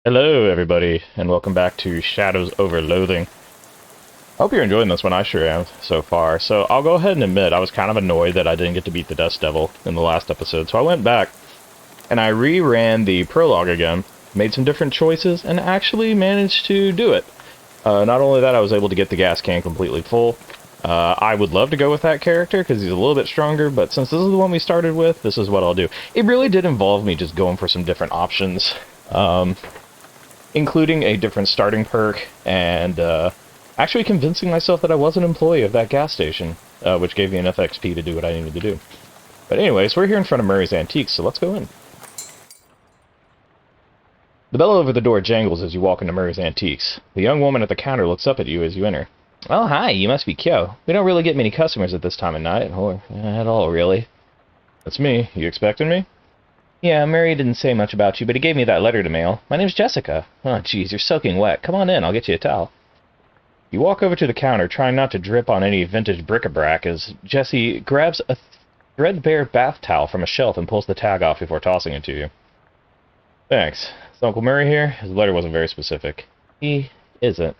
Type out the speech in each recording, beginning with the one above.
Hello, everybody, and welcome back to Shadows over Loathing. I hope you're enjoying this one. I sure am so far. So I'll go ahead and admit I was kind of annoyed that I didn't get to beat the Dust Devil in the last episode. So I went back and I reran the prologue again, made some different choices, and actually managed to do it. Not only that, I was able to get the gas can completely full. I would love to go with that character because he's a little bit stronger, but since this is the one we started with, this is what I'll do. It really did involve me just going for some different options. Including a different starting perk, and actually convincing myself that I was an employee of that gas station, which gave me enough XP to do what I needed to do. But anyways, we're here in front of Murray's Antiques, so let's go in. The bell over the door jangles as you walk into Murray's Antiques. The young woman at the counter looks up at you as you enter. Oh, hi, you must be Kyo. We don't really get many customers at this time of night, or at all, really. That's me. You expecting me? Yeah, Murray didn't say much about you, but he gave me that letter to mail. My name's Jessica. Oh, jeez, you're soaking wet. Come on in, I'll get you a towel. You walk over to the counter, trying not to drip on any vintage bric-a-brac, as Jessie grabs a threadbare bath towel from a shelf and pulls the tag off before tossing it to you. Thanks. Is Uncle Murray here? His letter wasn't very specific. He isn't.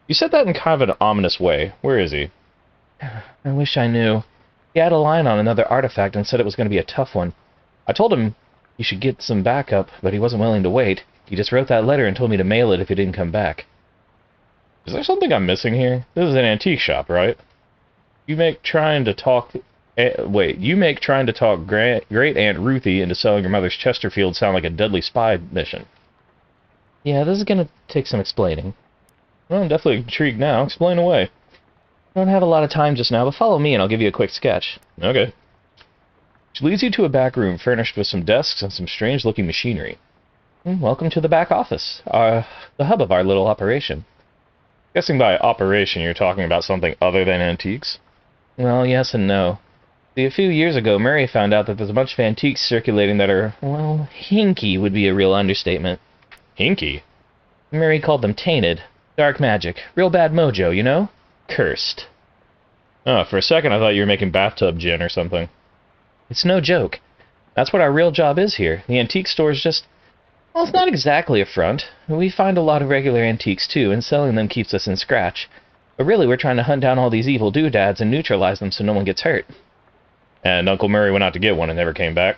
You said that in kind of an ominous way. Where is he? I wish I knew. He had a line on another artifact and said it was going to be a tough one. I told him he should get some backup, but he wasn't willing to wait. He just wrote that letter and told me to mail it if he didn't come back. Is there something I'm missing here? This is an antique shop, right? You make trying to talk Great Aunt Ruthie into selling your mother's Chesterfield sound like a deadly spy mission. Yeah, this is gonna take some explaining. Well, I'm definitely intrigued now. Explain away. I don't have a lot of time just now, but follow me and I'll give you a quick sketch. Okay. She leads you to a back room furnished with some desks and some strange-looking machinery. Welcome to the back office, the hub of our little operation. Guessing by operation you're talking about something other than antiques? Well, yes and no. See, a few years ago, Murray found out that there's a bunch of antiques circulating that are, well, hinky would be a real understatement. Hinky? Murray called them tainted. Dark magic. Real bad mojo, you know? Cursed. Oh, for a second I thought you were making bathtub gin or something. It's no joke. That's what our real job is here. The antique store is just... well, it's not exactly a front. We find a lot of regular antiques, too, and selling them keeps us in scratch. But really, we're trying to hunt down all these evil doodads and neutralize them so no one gets hurt. And Uncle Murray went out to get one and never came back?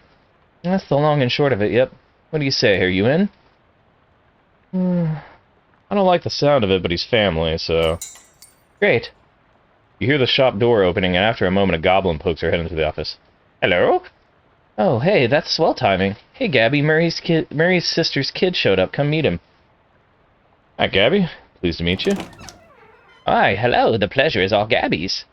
That's the long and short of it, yep. What do you say, are you in? I don't like the sound of it, but he's family, so... Great. You hear the shop door opening, and after a moment a goblin pokes her head into the office. Hello? Oh, hey, that's swell timing. Hey, Gabby, Murray's sister's kid showed up. Come meet him. Hi, Gabby. Pleased to meet you. Hi, hello. The pleasure is all Gabby's.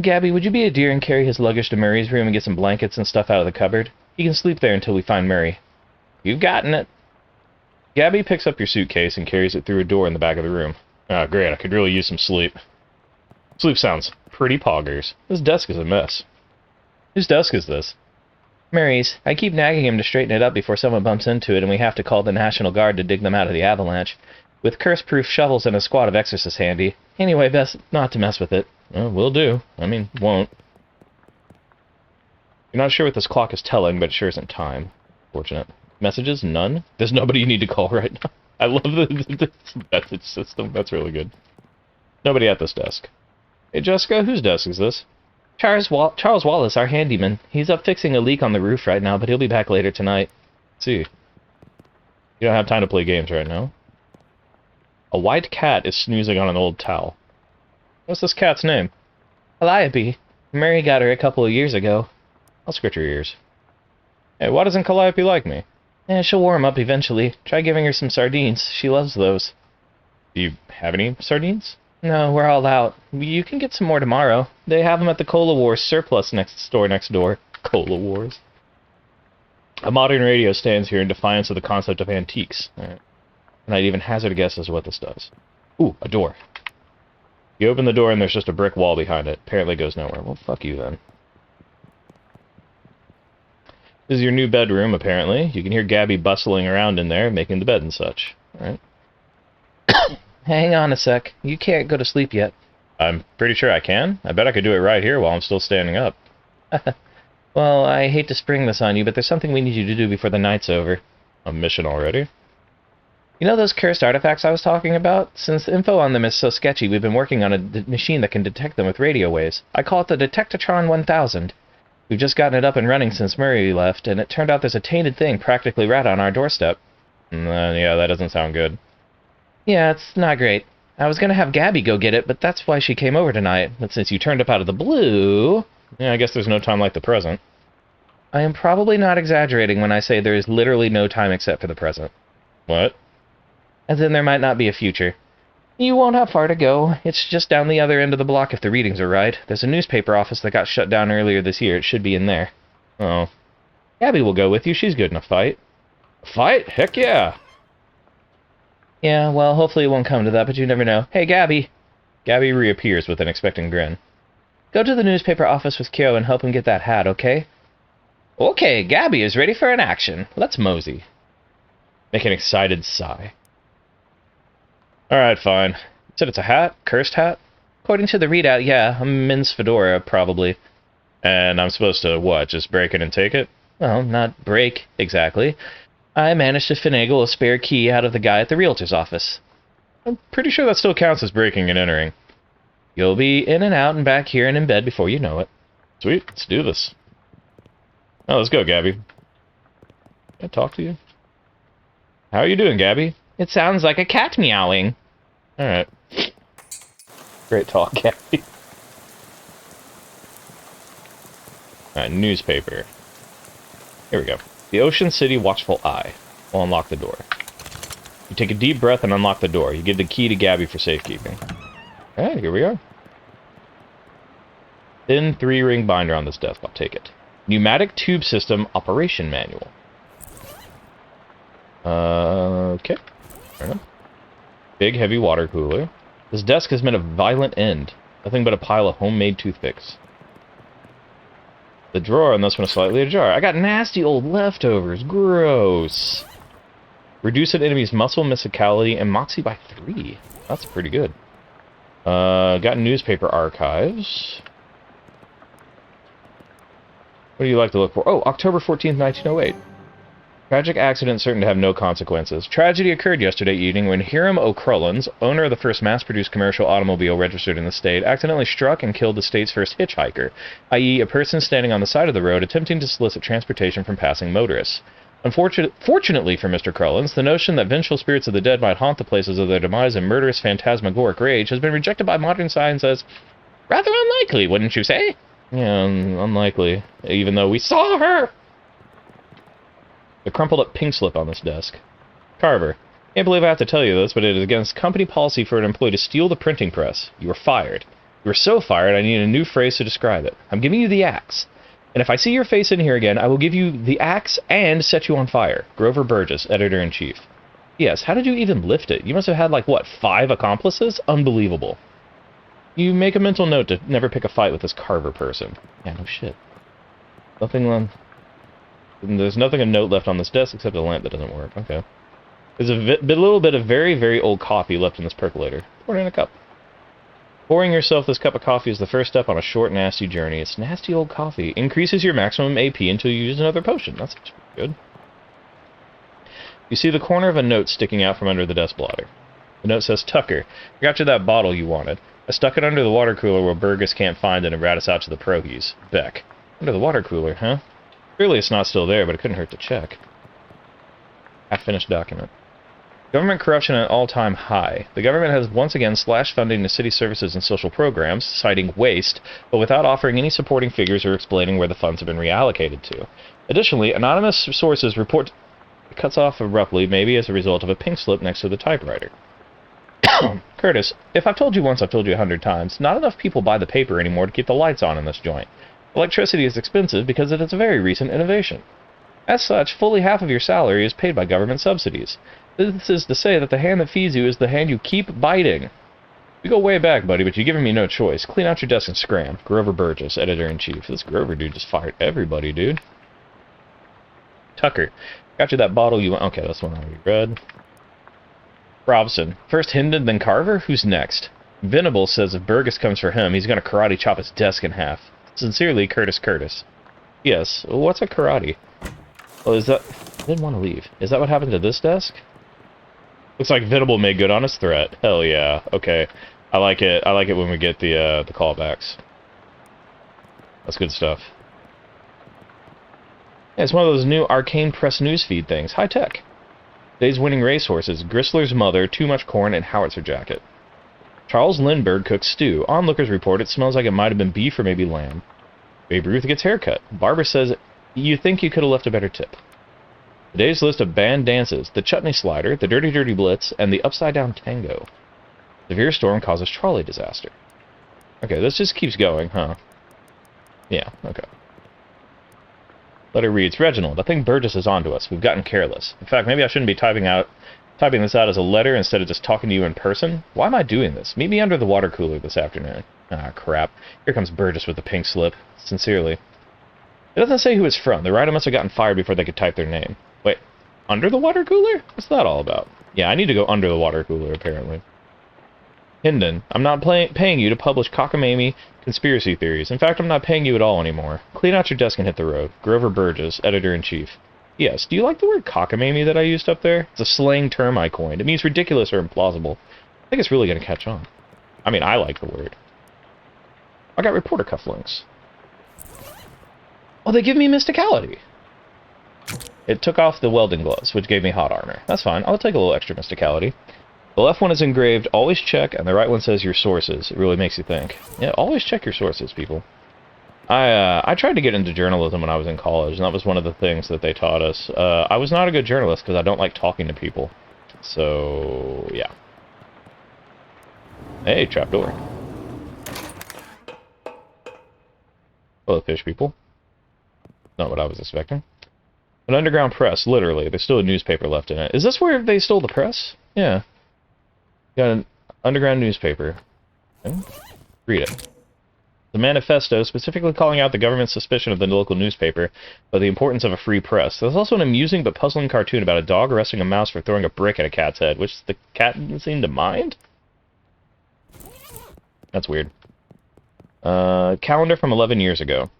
Gabby, would you be a dear and carry his luggage to Murray's room and get some blankets and stuff out of the cupboard? He can sleep there until we find Murray. You've gotten it. Gabby picks up your suitcase and carries it through a door in the back of the room. Ah, great. I could really use some sleep. Sleep sounds pretty poggers. This desk is a mess. Whose desk is this? Murray's. I keep nagging him to straighten it up before someone bumps into it and we have to call the National Guard to dig them out of the avalanche. With curse-proof shovels and a squad of exorcists handy. Anyway, best not to mess with it. Well, will do. I mean, won't. You're not sure what this clock is telling, but it sure isn't time. Fortunate. Messages? None? There's nobody you need to call right now. I love the message system. That's really good. Nobody at this desk. Hey, Jessica, whose desk is this? Charles Wallace, our handyman. He's up fixing a leak on the roof right now, but he'll be back later tonight. Let's see. You don't have time to play games right now. A white cat is snoozing on an old towel. What's this cat's name? Calliope. Murray got her a couple of years ago. I'll scratch your ears. Hey, why doesn't Calliope like me? She'll warm up eventually. Try giving her some sardines. She loves those. Do you have any sardines? No, we're all out. You can get some more tomorrow. They have them at the Cola Wars surplus store next door. Cola Wars. A modern radio stands here in defiance of the concept of antiques. Right. And I'd even hazard a guess as to what this does. Ooh, a door. You open the door and there's just a brick wall behind it. Apparently it goes nowhere. Well, fuck you then. This is your new bedroom, apparently. You can hear Gabby bustling around in there, making the bed and such. Alright. Hang on a sec. You can't go to sleep yet. I'm pretty sure I can. I bet I could do it right here while I'm still standing up. Well, I hate to spring this on you, but there's something we need you to do before the night's over. A mission already? You know those cursed artifacts I was talking about? Since the info on them is so sketchy, we've been working on a machine that can detect them with radio waves. I call it the Detectatron 1000. We've just gotten it up and running since Murray left, and it turned out there's a tainted thing practically right on our doorstep. Yeah, that doesn't sound good. Yeah, it's not great. I was gonna have Gabby go get it, but that's why she came over tonight. But since you turned up out of the blue... Yeah, I guess there's no time like the present. I am probably not exaggerating when I say there is literally no time except for the present. What? As in there might not be a future. You won't have far to go. It's just down the other end of the block if the readings are right. There's a newspaper office that got shut down earlier this year. It should be in there. Oh. Gabby will go with you. She's good in a fight. Fight? Heck yeah! Yeah, well, hopefully it won't come to that, but you never know. Hey, Gabby! Gabby reappears with an expectant grin. Go to the newspaper office with Kyo and help him get that hat, okay? Okay, Gabby is ready for an action. Let's mosey. Make an excited sigh. Alright, fine. You said it's a hat? Cursed hat? According to the readout, yeah. A men's fedora, probably. And I'm supposed to, what, just break it and take it? Well, not break, exactly. I managed to finagle a spare key out of the guy at the realtor's office. I'm pretty sure that still counts as breaking and entering. You'll be in and out and back here and in bed before you know it. Sweet, let's do this. Oh, let's go, Gabby. Can I talk to you? How are you doing, Gabby? It sounds like a cat meowing. Alright. Great talk, Gabby. Alright, newspaper. Here we go. The Ocean City Watchful Eye will unlock the door. You take a deep breath and unlock the door. You give the key to Gabby for safekeeping. Alright, here we are. Thin 3-ring binder on this desk. I'll take it. Pneumatic Tube System Operation Manual. Okay. Fair enough. Big, heavy water cooler. This desk has been a violent end. Nothing but a pile of homemade toothpicks. The drawer on this one is slightly ajar. I got nasty old leftovers. Gross. Reduce an enemy's muscle physicality and moxie by 3. That's pretty good. Got newspaper archives. What do you like to look for? Oh, October 14th, 1908. Tragic accident certain to have no consequences. Tragedy occurred yesterday evening when Hiram O'Crullins, owner of the first mass-produced commercial automobile registered in the state, accidentally struck and killed the state's first hitchhiker, i.e. a person standing on the side of the road attempting to solicit transportation from passing motorists. Fortunately for Mr. Crullins, the notion that vengeful spirits of the dead might haunt the places of their demise in murderous phantasmagoric rage has been rejected by modern science as rather unlikely, wouldn't you say? Yeah, unlikely. Even though we saw her! The crumpled up pink slip on this desk. Carver, can't believe I have to tell you this, but it is against company policy for an employee to steal the printing press. You are fired. You are so fired I need a new phrase to describe it. I'm giving you the axe. And if I see your face in here again, I will give you the axe and set you on fire. Grover Burgess, Editor-in-Chief. Yes, how did you even lift it? You must have had, like, what, 5 accomplices? Unbelievable. You make a mental note to never pick a fight with this Carver person. Yeah, no shit. There's nothing of note left on this desk except a lamp that doesn't work. Okay. There's a little bit of very, very old coffee left in this percolator. Pour it in a cup. Pouring yourself this cup of coffee is the first step on a short, nasty journey. It's nasty old coffee. Increases your maximum AP until you use another potion. That's good. You see the corner of a note sticking out from under the desk blotter. The note says, Tucker, I got you that bottle you wanted. I stuck it under the water cooler where Burgess can't find it and rat us out to the Prohees. Beck. Under the water cooler, huh? Clearly it's not still there, but it couldn't hurt to check. Half-finished document. Government corruption at an all-time high. The government has once again slashed funding to city services and social programs, citing waste, but without offering any supporting figures or explaining where the funds have been reallocated to. Additionally, anonymous sources report it cuts off abruptly, maybe as a result of a pink slip next to the typewriter. Curtis, if I've told you once, I've told you 100 times, not enough people buy the paper anymore to keep the lights on in this joint. Electricity is expensive because it is a very recent innovation. As such, fully half of your salary is paid by government subsidies. This is to say that the hand that feeds you is the hand you keep biting. We go way back, buddy, but you're giving me no choice. Clean out your desk and scram. Grover Burgess, Editor-in-Chief. This Grover dude just fired everybody, dude. Tucker, got you that bottle you want. Okay, that's one I already read. Robson, first Hendon, then Carver? Who's next? Venable says if Burgess comes for him, he's going to karate chop his desk in half. Sincerely, Curtis. Yes, what's a karate? Oh, is that... I didn't want to leave. Is that what happened to this desk? Looks like Venable made good on his threat. Hell yeah. Okay. I like it. I like it when we get the callbacks. That's good stuff. Yeah, it's one of those new Arcane Press newsfeed things. High tech. Today's winning racehorses, Gristler's mother, too much corn, and howitzer jacket. Charles Lindbergh cooks stew. Onlookers report it smells like it might have been beef or maybe lamb. Babe Ruth gets haircut. Barbara says, you think you could have left a better tip. Today's list of banned dances, the Chutney Slider, the Dirty Dirty Blitz, and the Upside Down Tango. Severe storm causes trolley disaster. Okay, this just keeps going, huh? Yeah, okay. Letter reads, Reginald, I think Burgess is onto us. We've gotten careless. In fact, maybe I shouldn't be typing this out as a letter instead of just talking to you in person. Why am I doing this? Meet me under the water cooler this afternoon. Ah, crap. Here comes Burgess with the pink slip. Sincerely. It doesn't say who it's from. The writer must have gotten fired before they could type their name. Wait, under the water cooler? What's that all about? Yeah, I need to go under the water cooler, apparently. Hinden, I'm not paying you to publish cockamamie conspiracy theories. In fact, I'm not paying you at all anymore. Clean out your desk and hit the road. Grover Burgess, Editor-in-Chief. Yes, do you like the word cockamamie that I used up there? It's a slang term I coined. It means ridiculous or implausible. I think it's really going to catch on. I mean, I like the word. I got reporter cufflinks. Oh, they give me mysticality. It took off the welding gloves, which gave me hot armor. That's fine. I'll take a little extra mysticality. The left one is engraved, always check, and the right one says your sources. It really makes you think. Yeah, always check your sources, people. I tried to get into journalism when I was in college, and that was one of the things that they taught us. I was not a good journalist because I don't like talking to people. So, yeah. Hey, trapdoor. Hello, fish people. Not what I was expecting. An underground press, literally. There's still a newspaper left in it. Is this where they stole the press? Yeah. Got an underground newspaper. Okay. Read it. The manifesto, specifically calling out the government's suspicion of the local newspaper, but the importance of a free press. There's also an amusing but puzzling cartoon about a dog arresting a mouse for throwing a brick at a cat's head, which the cat didn't seem to mind? That's weird. Calendar from 11 years ago.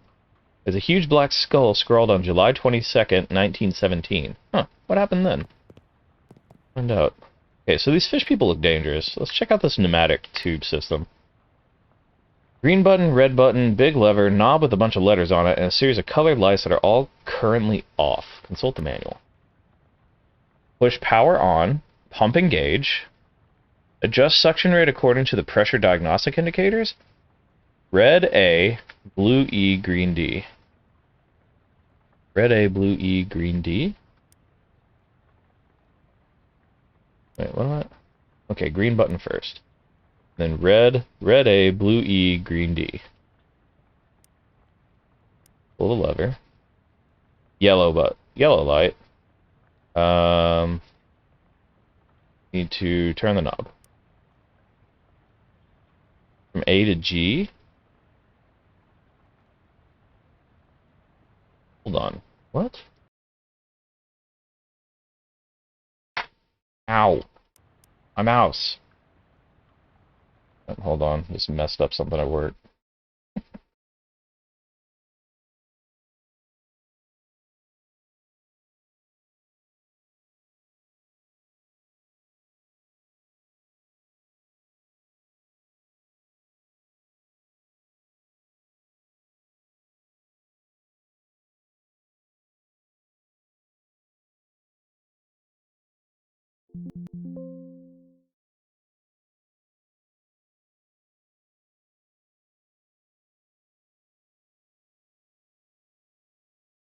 There's a huge black skull scrawled on July 22nd, 1917. Huh, what happened then? Find out. Okay, so these fish people look dangerous. Let's check out this pneumatic tube system. Green button, red button, big lever, knob with a bunch of letters on it, and a series of colored lights that are all currently off. Consult the manual. Push power on, pump engage, adjust suction rate according to the pressure diagnostic indicators. Red A, blue E, green D. Red A, blue E, green D? Wait, what am I? Okay, green button first. Then red A, blue E, green D. Pull the lever. Yellow light. Need to turn the knob. From A to G. Hold on. What? Ow. My mouse. Hold on. Just messed up something at work.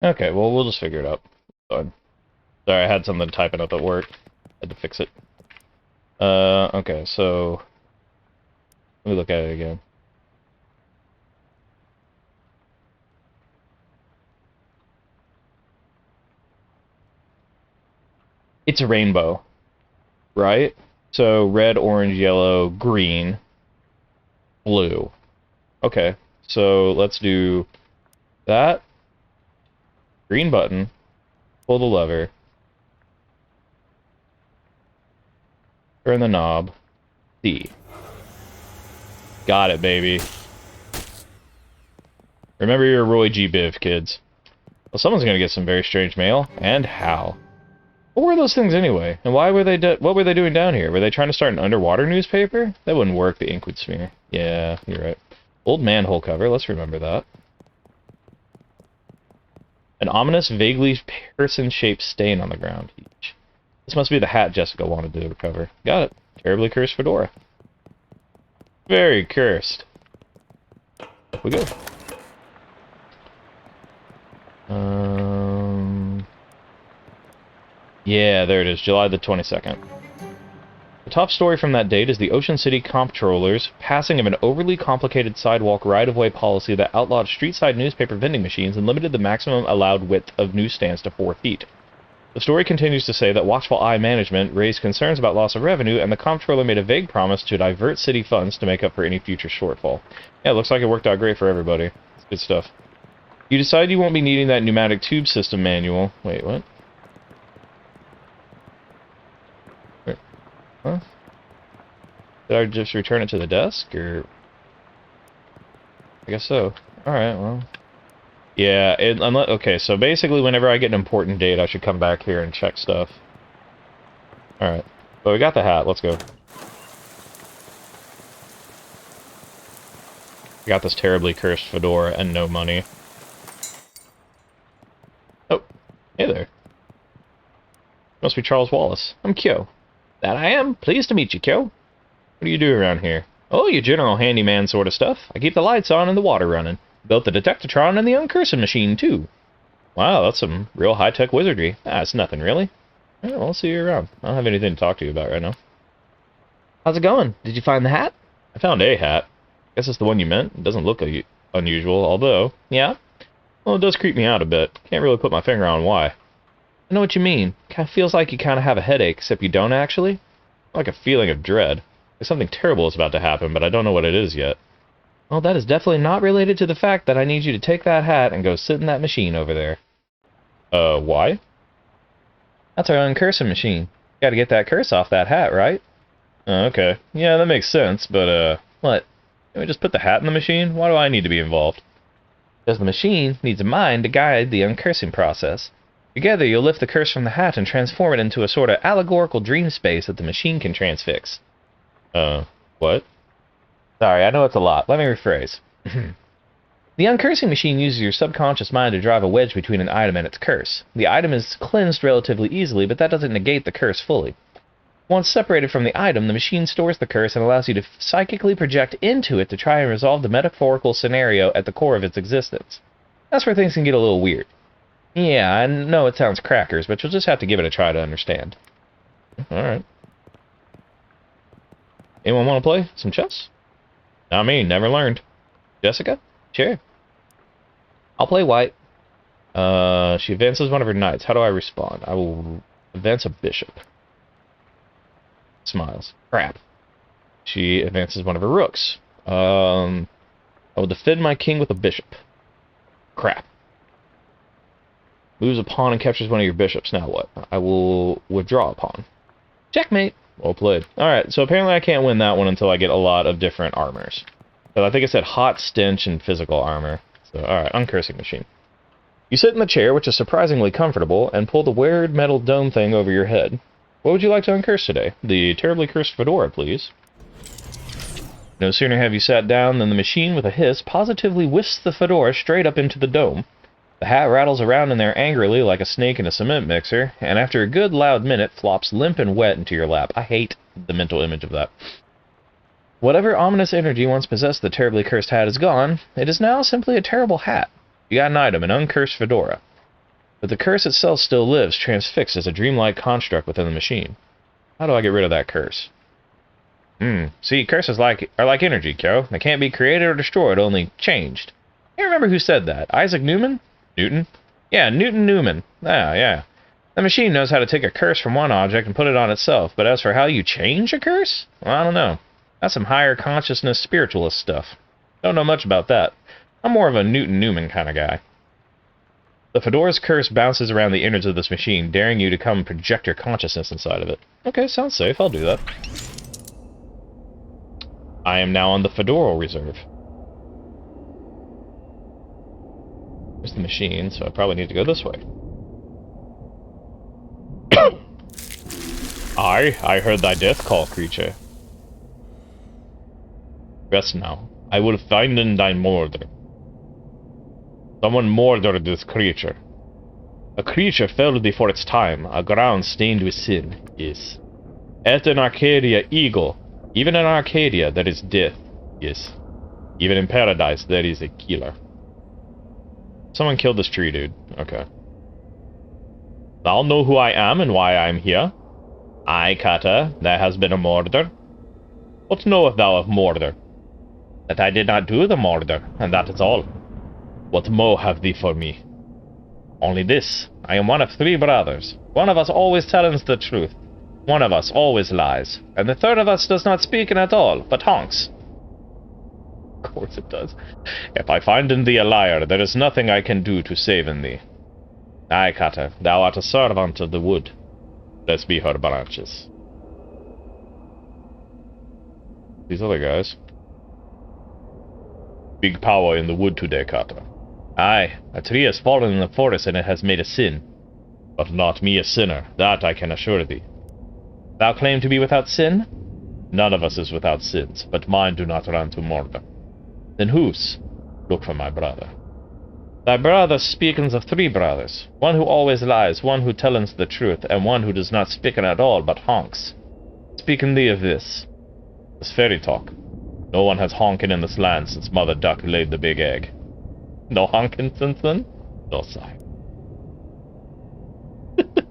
Okay, well, we'll just figure it out. Sorry, I had something typing up at work. Had to fix it. Okay, so... Let me look at it again. It's a rainbow, right? So, red, orange, yellow, green, blue. Okay, so let's do that. Green button, pull the lever, turn the knob, D. Got it, baby. Remember your Roy G. Biv, kids. Well, someone's gonna get some very strange mail, and how. What were those things anyway? And why were they what were they doing down here? Were they trying to start an underwater newspaper? That wouldn't work, the ink would smear. Yeah, you're right. Old manhole cover, let's remember that. An ominous, vaguely person-shaped stain on the ground. This must be the hat Jessica wanted to recover. Got it. Terribly cursed fedora. Very cursed. Up we go. Yeah, there it is, July the 22nd. The top story from that date is the Ocean City Comptroller's passing of an overly complicated sidewalk right-of-way policy that outlawed street-side newspaper vending machines and limited the maximum allowed width of newsstands to 4 feet. The story continues to say that watchful eye management raised concerns about loss of revenue, and the comptroller made a vague promise to divert city funds to make up for any future shortfall. Yeah, it looks like it worked out great for everybody. It's good stuff. You decide you won't be needing that pneumatic tube system manual. Wait, what? Huh? Did I just return it to the desk, or... I guess so. Alright, well... Yeah, okay, so basically whenever I get an important date, I should come back here and check stuff. Alright. But we got the hat, let's go. I got this terribly cursed fedora and no money. Oh, hey there. Must be Charles Wallace. I'm Kyo. That I am. Pleased to meet you, Kyo. What do you do around here? Oh, you general handyman sort of stuff. I keep the lights on and the water running. Built the detectatron and the uncursing machine, too. Wow, that's some real high-tech wizardry. Ah, it's nothing, really. Yeah, I'll see you around. I don't have anything to talk to you about right now. How's it going? Did you find the hat? I found a hat. Guess it's the one you meant. It doesn't look unusual, although... Yeah? Well, it does creep me out a bit. Can't really put my finger on why. I know what you mean. Kind of feels like you kind of have a headache, except you don't actually. Like a feeling of dread. Like something terrible is about to happen, but I don't know what it is yet. Well, that is definitely not related to the fact that I need you to take that hat and go sit in that machine over there. Why? That's our uncursing machine. Gotta get that curse off that hat, right? Okay. Yeah, that makes sense, but, what? Can we just put the hat in the machine? Why do I need to be involved? Because the machine needs a mind to guide the uncursing process. Together, you'll lift the curse from the hat and transform it into a sort of allegorical dream space that the machine can transfix. What? Sorry, I know it's a lot. Let me rephrase. The uncursing machine uses your subconscious mind to drive a wedge between an item and its curse. The item is cleansed relatively easily, but that doesn't negate the curse fully. Once separated from the item, the machine stores the curse and allows you to psychically project into it to try and resolve the metaphorical scenario at the core of its existence. That's where things can get a little weird. Yeah, I know it sounds crackers, but you'll just have to give it a try to understand. Alright. Anyone want to play some chess? Not me, never learned. Jessica? Sure. I'll play white. She advances one of her knights. How do I respond? I will advance a bishop. Smiles. Crap. She advances one of her rooks. I will defend my king with a bishop. Crap. Moves a pawn and captures one of your bishops. Now what? I will withdraw a pawn. Checkmate. Well played. Alright, so apparently I can't win that one until I get a lot of different armors. So I think it said hot, stench, and physical armor. So, alright, uncursing machine. You sit in the chair, which is surprisingly comfortable, and pull the weird metal dome thing over your head. What would you like to uncurse today? The terribly cursed fedora, please. No sooner have you sat down than the machine, with a hiss, positively whisks the fedora straight up into the dome. The hat rattles around in there angrily like a snake in a cement mixer, and after a good loud minute, flops limp and wet into your lap. I hate the mental image of that. Whatever ominous energy once possessed the terribly cursed hat is gone. It is now simply a terrible hat. You got an item, an uncursed fedora. But the curse itself still lives, transfixed as a dreamlike construct within the machine. How do I get rid of that curse? See, curses are like energy, Kyo. They can't be created or destroyed, only changed. You remember who said that? Isaac Newman? Newton? Yeah, Newton Newman. Yeah. The machine knows how to take a curse from one object and put it on itself, but as for how you change a curse? Well, I don't know. That's some higher consciousness spiritualist stuff. Don't know much about that. I'm more of a Newton Newman kind of guy. The fedora's curse bounces around the innards of this machine, daring you to come project your consciousness inside of it. Okay, sounds safe. I'll do that. I am now on the fedoral reserve. There's the machine, so I probably need to go this way. I heard thy death call, creature. Rest now. I will find in thy murder. Someone murdered this creature. A creature felled before its time, a ground stained with sin, yes. Et in Arcadia ego. Even in Arcadia there is death, yes. Even in paradise there is a killer. Someone killed this tree, dude. Okay. Thou know who I am and why I am here. Aye, Kata, there has been a murder. What knowest thou of murder? That I did not do the murder, and that is all. What more have thee for me? Only this, I am one of 3 brothers. One of us always tells the truth. One of us always lies. And the third of us does not speak in at all, but honks. Of course it does. If I find in thee a liar, there is nothing I can do to save in thee. Aye, Kata, thou art a servant of the wood. Let's be her branches. These other guys. Big power in the wood today, Kata. Aye, a tree has fallen in the forest and it has made a sin. But not me a sinner, that I can assure thee. Thou claim to be without sin? None of us is without sins, but mine do not run to murder. Then whose? Look for my brother. Thy brother speaketh of 3 brothers, one who always lies, one who telleth the truth, and one who does not speak at all, but honks. Speaking thee of this fairy talk. No one has honkin' in this land since Mother Duck laid the big egg. No honkin' since then? No sign.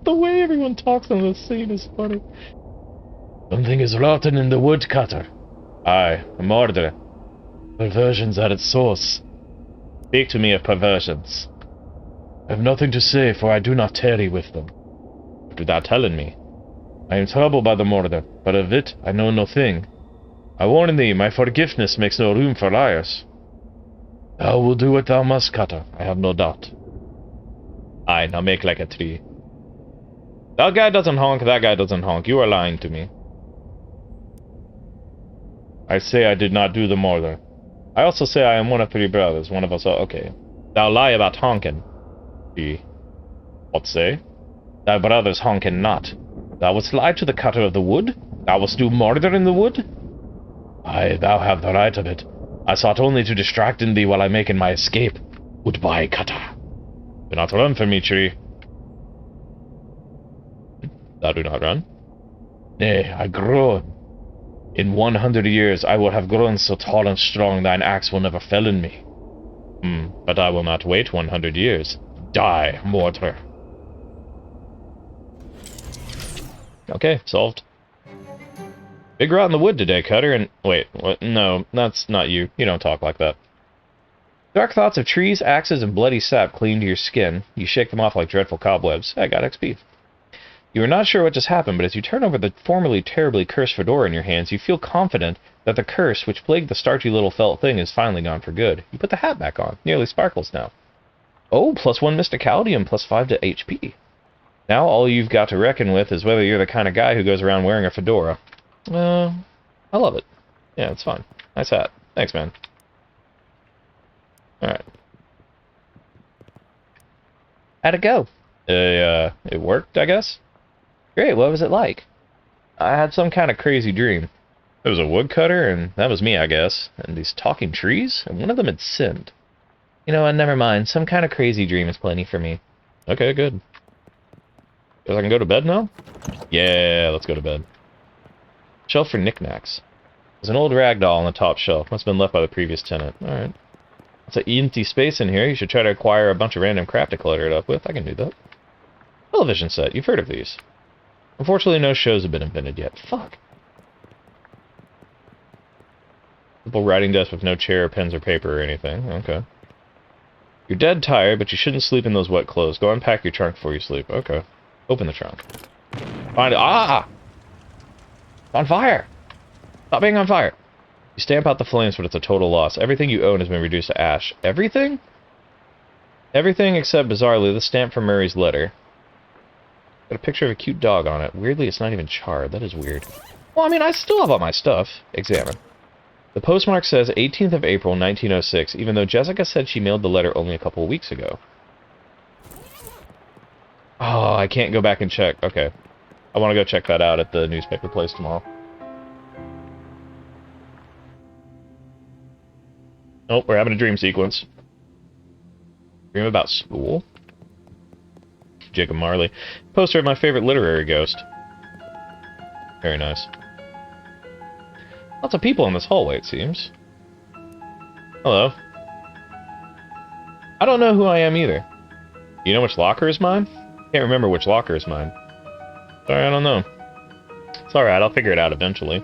The way everyone talks on this scene is funny. Something is rotten in the woodcutter. Aye, a murder. Perversions at its source. Speak to me of perversions. I have nothing to say, for I do not tarry with them. What do thou telling me? I am troubled by the murder, but of it I know no thing. I warn thee, my forgiveness makes no room for liars. Thou will do what thou must, Cutter, I have no doubt. Aye, now make like a tree. That guy doesn't honk, that guy doesn't honk. You are lying to me. I say I did not do the murder. I also say I am one of 3 brothers. One of us are okay. Thou lie about honkin'. What say? Thy brothers honkin' not. Thou wouldst lie to the cutter of the wood? Thou wouldst do murder in the wood? Aye, thou have the right of it. I sought only to distract in thee while I make in my escape. Goodbye, cutter. Do not run from me, tree. Thou do not run? Nay, I grow. In 100 years I will have grown so tall and strong thine axe will never fell in me. But I will not wait 100 years. Die, mortar. Okay, solved. Big rot in the wood today, Cutter, and... Wait, what? No, that's not you. You don't talk like that. Dark thoughts of trees, axes, and bloody sap cling to your skin. You shake them off like dreadful cobwebs. I got XP. You are not sure what just happened, but as you turn over the formerly terribly cursed fedora in your hands, you feel confident that the curse which plagued the starchy little felt thing is finally gone for good. You put the hat back on. Nearly sparkles now. Oh, +1 mysticality and +5 to HP. Now all you've got to reckon with is whether you're the kind of guy who goes around wearing a fedora. I love it. Yeah, it's fun. Nice hat. Thanks, man. Alright. How'd it go? It worked, I guess? Great, what was it like? I had some kind of crazy dream. There was a woodcutter, and that was me, I guess. And these talking trees, and one of them had sinned. You know what, never mind. Some kind of crazy dream is plenty for me. Okay, good. Guess I can go to bed now? Yeah, let's go to bed. Shelf for knickknacks. There's an old rag doll on the top shelf. Must have been left by the previous tenant. Alright. It's an empty space in here. You should try to acquire a bunch of random crap to clutter it up with. I can do that. Television set. You've heard of these. Unfortunately, no shows have been invented yet. Fuck. Simple writing desk with no chair, pens, or paper or anything. Okay. You're dead tired, but you shouldn't sleep in those wet clothes. Go unpack your trunk before you sleep. Okay. Open the trunk. Find it. Ah! It's on fire! Stop being on fire! You stamp out the flames, but it's a total loss. Everything you own has been reduced to ash. Everything? Everything except, bizarrely, the stamp from Murray's letter. Got a picture of a cute dog on it. Weirdly, it's not even charred. That is weird. Well, I mean, I still have all my stuff. Examine. The postmark says 18th of April, 1906, even though Jessica said she mailed the letter only a couple of weeks ago. Oh, I can't go back and check. Okay. I want to go check that out at the newspaper place tomorrow. Oh, we're having a dream sequence. Dream about school? Jacob Marley. Poster of my favorite literary ghost. Very nice. Lots of people in this hallway, it seems. Hello. I don't know who I am either. You know which locker is mine? Can't remember which locker is mine. Sorry, I don't know. It's alright, I'll figure it out eventually.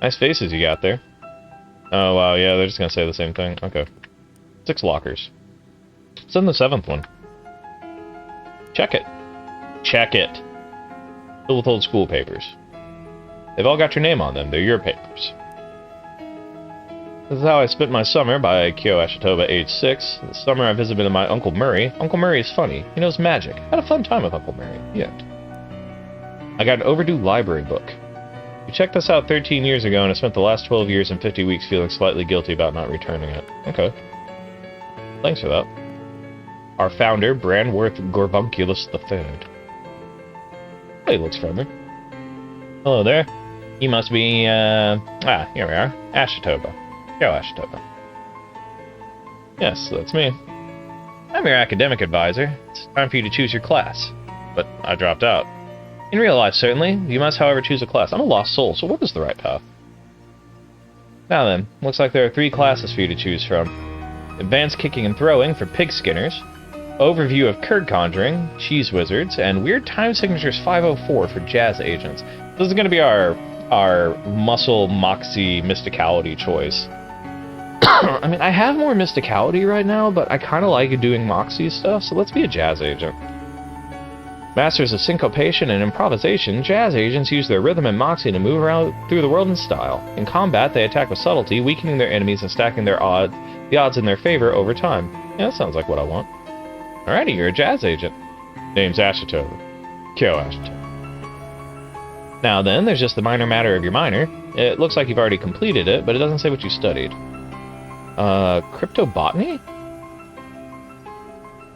Nice faces you got there. Oh, wow, yeah, they're just gonna say the same thing. Okay. 6 lockers. It's in the 7th one. Check it. Check it. Filled with old school papers. They've all got your name on them. They're your papers. This is how I spent my summer by Kyo Ashitoba, age 6. This summer I visited my Uncle Murray. Uncle Murray is funny. He knows magic. Had a fun time with Uncle Murray. The end. I got an overdue library book. We checked this out 13 years ago, and I spent the last 12 years and 50 weeks feeling slightly guilty about not returning it. Okay. Thanks for that. Our founder, Branworth Gorbunculus III. He looks friendly. Hello there. He must be, here we are. Ashitoba. Go Ashitoba. Yes, that's me. I'm your academic advisor. It's time for you to choose your class. But I dropped out. In real life, certainly. You must, however, choose a class. I'm a lost soul, so what is the right path? Now then, looks like there are 3 classes for you to choose from. Advanced Kicking and Throwing for Pig Skinners. Overview of Curd Conjuring, Cheese Wizards, and Weird Time Signatures 504 for Jazz Agents. This is going to be our muscle moxie mysticality choice. I mean, I have more mysticality right now, but I kind of like doing moxie stuff, so let's be a jazz agent. Masters of syncopation and improvisation, jazz agents use their rhythm and moxie to move around through the world in style. In combat, they attack with subtlety, weakening their enemies and stacking the odds in their favor over time. Yeah, that sounds like what I want. Alrighty, you're a jazz agent. Name's Ashitoba. Kyo Ashitoba. Now then, there's just the minor matter of your minor. It looks like you've already completed it, but it doesn't say what you studied. Cryptobotany?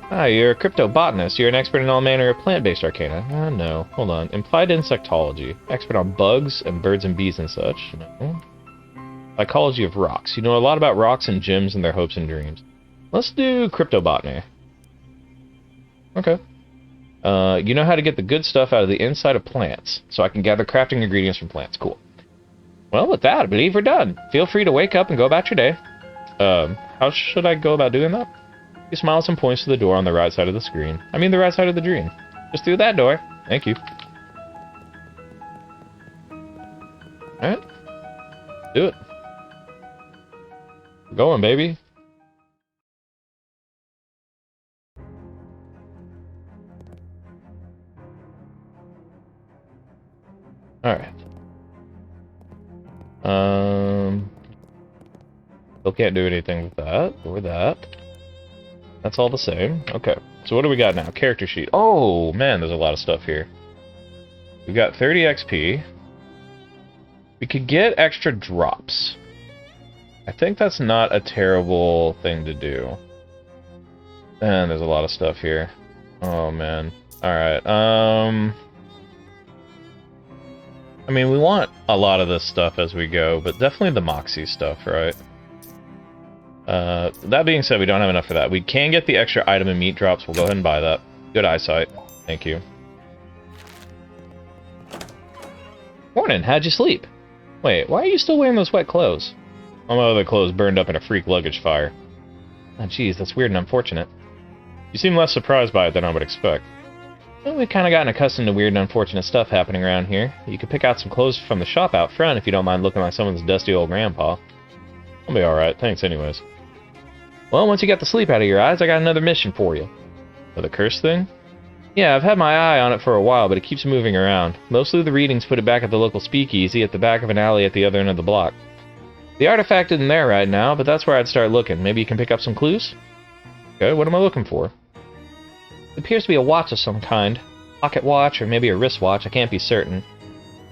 Ah, you're a cryptobotanist. You're an expert in all manner of plant-based arcana. No. Hold on. Implied insectology. Expert on bugs and birds and bees and such. No. Psychology of rocks. You know a lot about rocks and gems and their hopes and dreams. Let's do cryptobotany. Okay. You know how to get the good stuff out of the inside of plants, so I can gather crafting ingredients from plants. Cool. Well, with that, I believe we're done. Feel free to wake up and go about your day. How should I go about doing that? He smiles and points to the door on the right side of the screen. I mean the right side of the dream. Just through that door. Thank you. Alright. Do it. We're going, baby. Alright. Still can't do anything with that, or that. That's all the same. Okay, so what do we got now? Character sheet. Oh, man, there's a lot of stuff here. We've got 30 XP. We could get extra drops. I think that's not a terrible thing to do. And there's a lot of stuff here. Oh, man. Alright, I mean, we want a lot of this stuff as we go, but definitely the Moxie stuff, right? That being said, we don't have enough for that. We can get the extra item and meat drops. We'll go ahead and buy that. Good eyesight. Thank you. Morning, how'd you sleep? Wait, why are you still wearing those wet clothes? All my other clothes burned up in a freak luggage fire. Oh, geez, that's weird and unfortunate. You seem less surprised by it than I would expect. Well, we've kind of gotten accustomed to weird and unfortunate stuff happening around here. You could pick out some clothes from the shop out front if you don't mind looking like someone's dusty old grandpa. I'll be alright, thanks anyways. Well, once you got the sleep out of your eyes, I got another mission for you. For the curse thing? Yeah, I've had my eye on it for a while, but it keeps moving around. Mostly the readings put it back at the local speakeasy at the back of an alley at the other end of the block. The artifact isn't there right now, but that's where I'd start looking. Maybe you can pick up some clues? Okay, what am I looking for? It appears to be a watch of some kind. Pocket watch, or maybe a wristwatch, I can't be certain.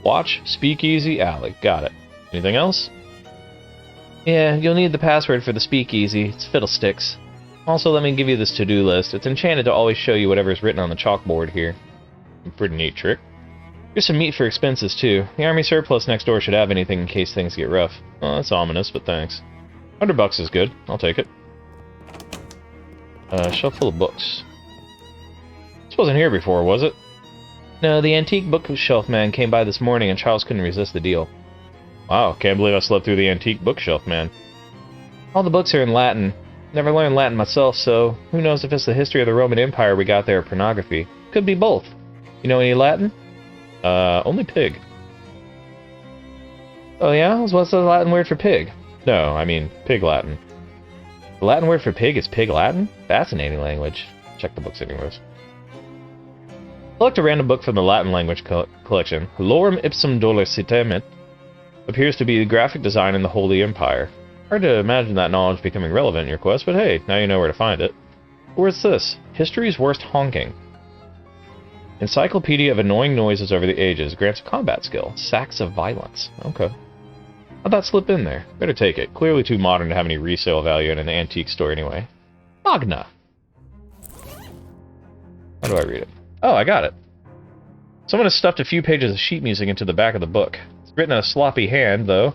Watch, speakeasy, alley. Got it. Anything else? Yeah, you'll need the password for the speakeasy. It's fiddlesticks. Also, let me give you this to-do list. It's enchanted to always show you whatever's written on the chalkboard here. A pretty neat trick. Here's some meat for expenses, too. The army surplus next door should have anything in case things get rough. Well, that's ominous, but thanks. $100 is good. I'll take it. Shelf full of books. This wasn't here before, was it? No, the antique bookshelf man came by this morning and Charles couldn't resist the deal. Wow, can't believe I slept through the antique bookshelf man. All the books are in Latin. Never learned Latin myself, so who knows if it's the history of the Roman Empire we got there or pornography. Could be both. You know any Latin? Only pig. Oh yeah? What's the Latin word for pig? No, I mean pig Latin. The Latin word for pig is pig Latin? Fascinating language. Check the books anyways. Select a random book from the Latin language collection. Lorem ipsum dolicitemit appears to be the graphic design in the Holy Empire. Hard to imagine that knowledge becoming relevant in your quest, but hey, now you know where to find it. Where's this? History's Worst Honking. Encyclopedia of Annoying Noises Over the Ages. Grants a combat skill. Sacks of Violence. Okay. How'd that slip in there? Better take it. Clearly too modern to have any resale value in an antique store anyway. Magna. How do I read it? Oh, I got it. Someone has stuffed a few pages of sheet music into the back of the book. It's written in a sloppy hand, though,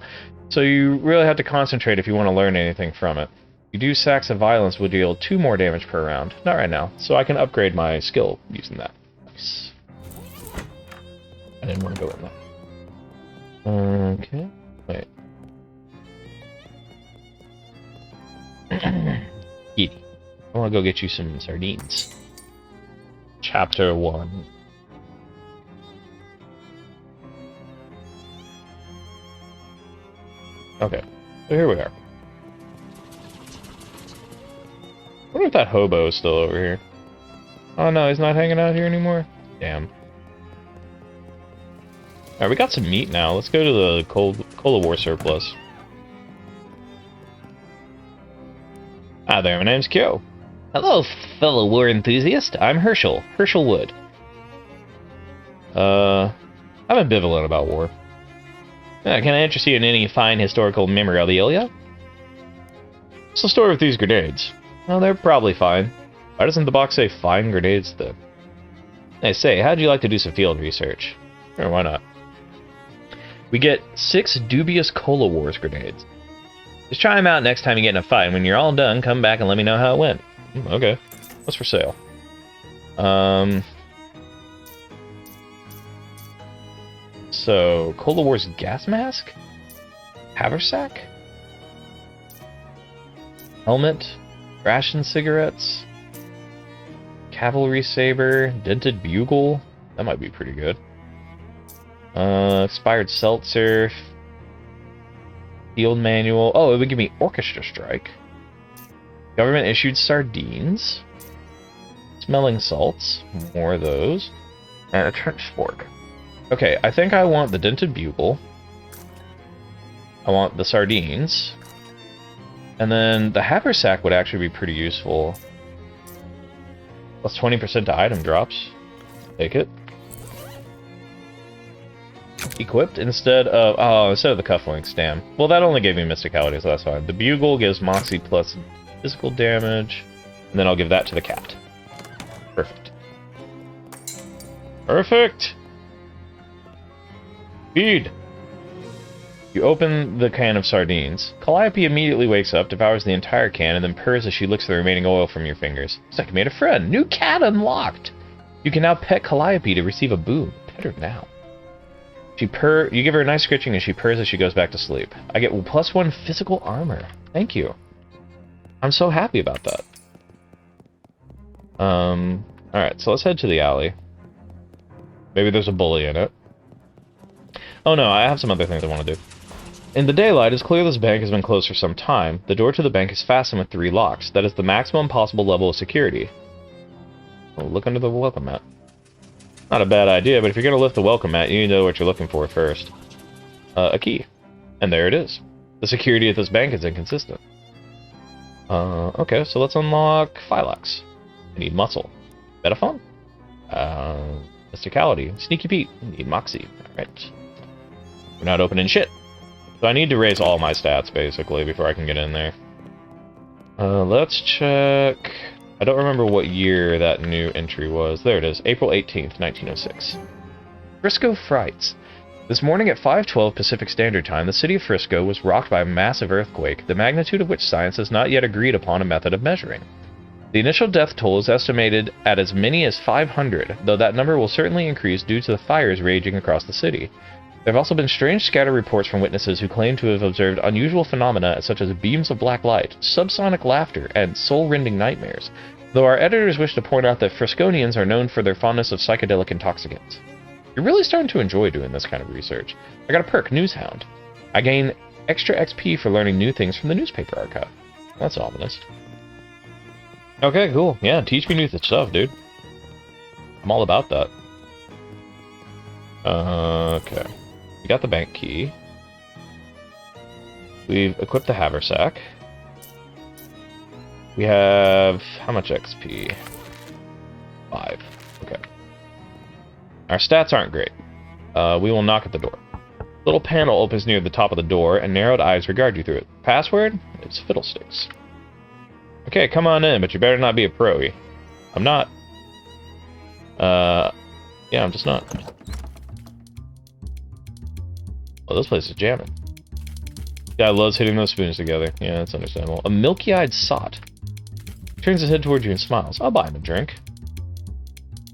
so you really have to concentrate if you want to learn anything from it. You do Sacks of Violence will deal 2 more damage per round. Not right now, so I can upgrade my skill using that. Nice. I didn't want to go in there. Okay. Wait. Edie, I want to go get you some sardines. Chapter 1. Okay, so here we are. I wonder if that hobo is still over here. Oh no, he's not hanging out here anymore? Damn. Alright, we got some meat now. Let's go to the Cola War surplus. Hi there, my name's Kyo. Hello, fellow war enthusiast. I'm Herschel. Herschel Wood. I'm ambivalent about war. Can I interest you in any fine historical memorabilia? What's the story with these grenades? Well, they're probably fine. Why doesn't the box say fine grenades then? Hey, say, how'd you like to do some field research? Sure, why not? We get 6 dubious Cola Wars grenades. Just try them out next time you get in a fight, and when you're all done, come back and let me know how it went. Okay. What's for sale? So, Cola Wars gas mask? Haversack? Helmet? Ration cigarettes? Cavalry saber? Dented bugle? That might be pretty good. Expired seltzer. Field manual. Oh, it would give me orchestra strike. Government issued sardines. Smelling salts. More of those. And a trench fork. Okay, I think I want the dented bugle. I want the sardines. And then the haversack would actually be pretty useful. Plus 20% to item drops. Take it. Equipped instead of... Oh, instead of the cufflinks, damn. Well, that only gave me mysticality, so that's fine. The bugle gives Moxie plus physical damage. And then I'll give that to the cat. Perfect. Perfect! Feed! You open the can of sardines. Calliope immediately wakes up, devours the entire can, and then purrs as she licks the remaining oil from your fingers. Looks like you made a friend. New cat unlocked! You can now pet Calliope to receive a boon. Pet her now. You give her a nice scritching and she purrs as she goes back to sleep. I get +1 physical armor. Thank you. I'm so happy about that. Alright, so let's head to the alley. Maybe there's a bully in it. Oh no, I have some other things I want to do. In the daylight, it's clear this bank has been closed for some time. The door to the bank is fastened with 3 locks. That is the maximum possible level of security. Oh, look under the welcome mat. Not a bad idea, but if you're going to lift the welcome mat, you need to know what you're looking for first. A key. And there it is. The security at this bank is inconsistent. Okay, so let's unlock Phylax. I need muscle. Metaphone? Mysticality. Sneaky Pete. I need Moxie. Alright. We're not opening shit. So I need to raise all my stats, basically, before I can get in there. Let's check... I don't remember what year that new entry was. There it is, April 18th, 1906. Frisco Frights. This morning at 5:12 Pacific Standard Time, the city of Frisco was rocked by a massive earthquake, the magnitude of which science has not yet agreed upon a method of measuring. The initial death toll is estimated at as many as 500, though that number will certainly increase due to the fires raging across the city. There have also been strange scattered reports from witnesses who claim to have observed unusual phenomena such as beams of black light, subsonic laughter, and soul-rending nightmares, though our editors wish to point out that Frisconians are known for their fondness of psychedelic intoxicants. You're really starting to enjoy doing this kind of research. I got a perk, Newshound. I gain extra XP for learning new things from the newspaper archive. That's ominous. Okay, cool. Yeah, teach me new stuff, dude. I'm all about that. Okay. We got the bank key. We've equipped the haversack. We have... how much XP? 5. Okay. Our stats aren't great. We will knock at the door. Little panel opens near the top of the door, and narrowed eyes regard you through it. Password? It's Fiddlesticks. Okay, come on in, but you better not be a pro-y. I'm not. Yeah, I'm just not. Oh, this place is jamming. Guy loves hitting those spoons together. Yeah, that's understandable. A milky-eyed sot. Turns his head toward you and smiles. I'll buy him a drink.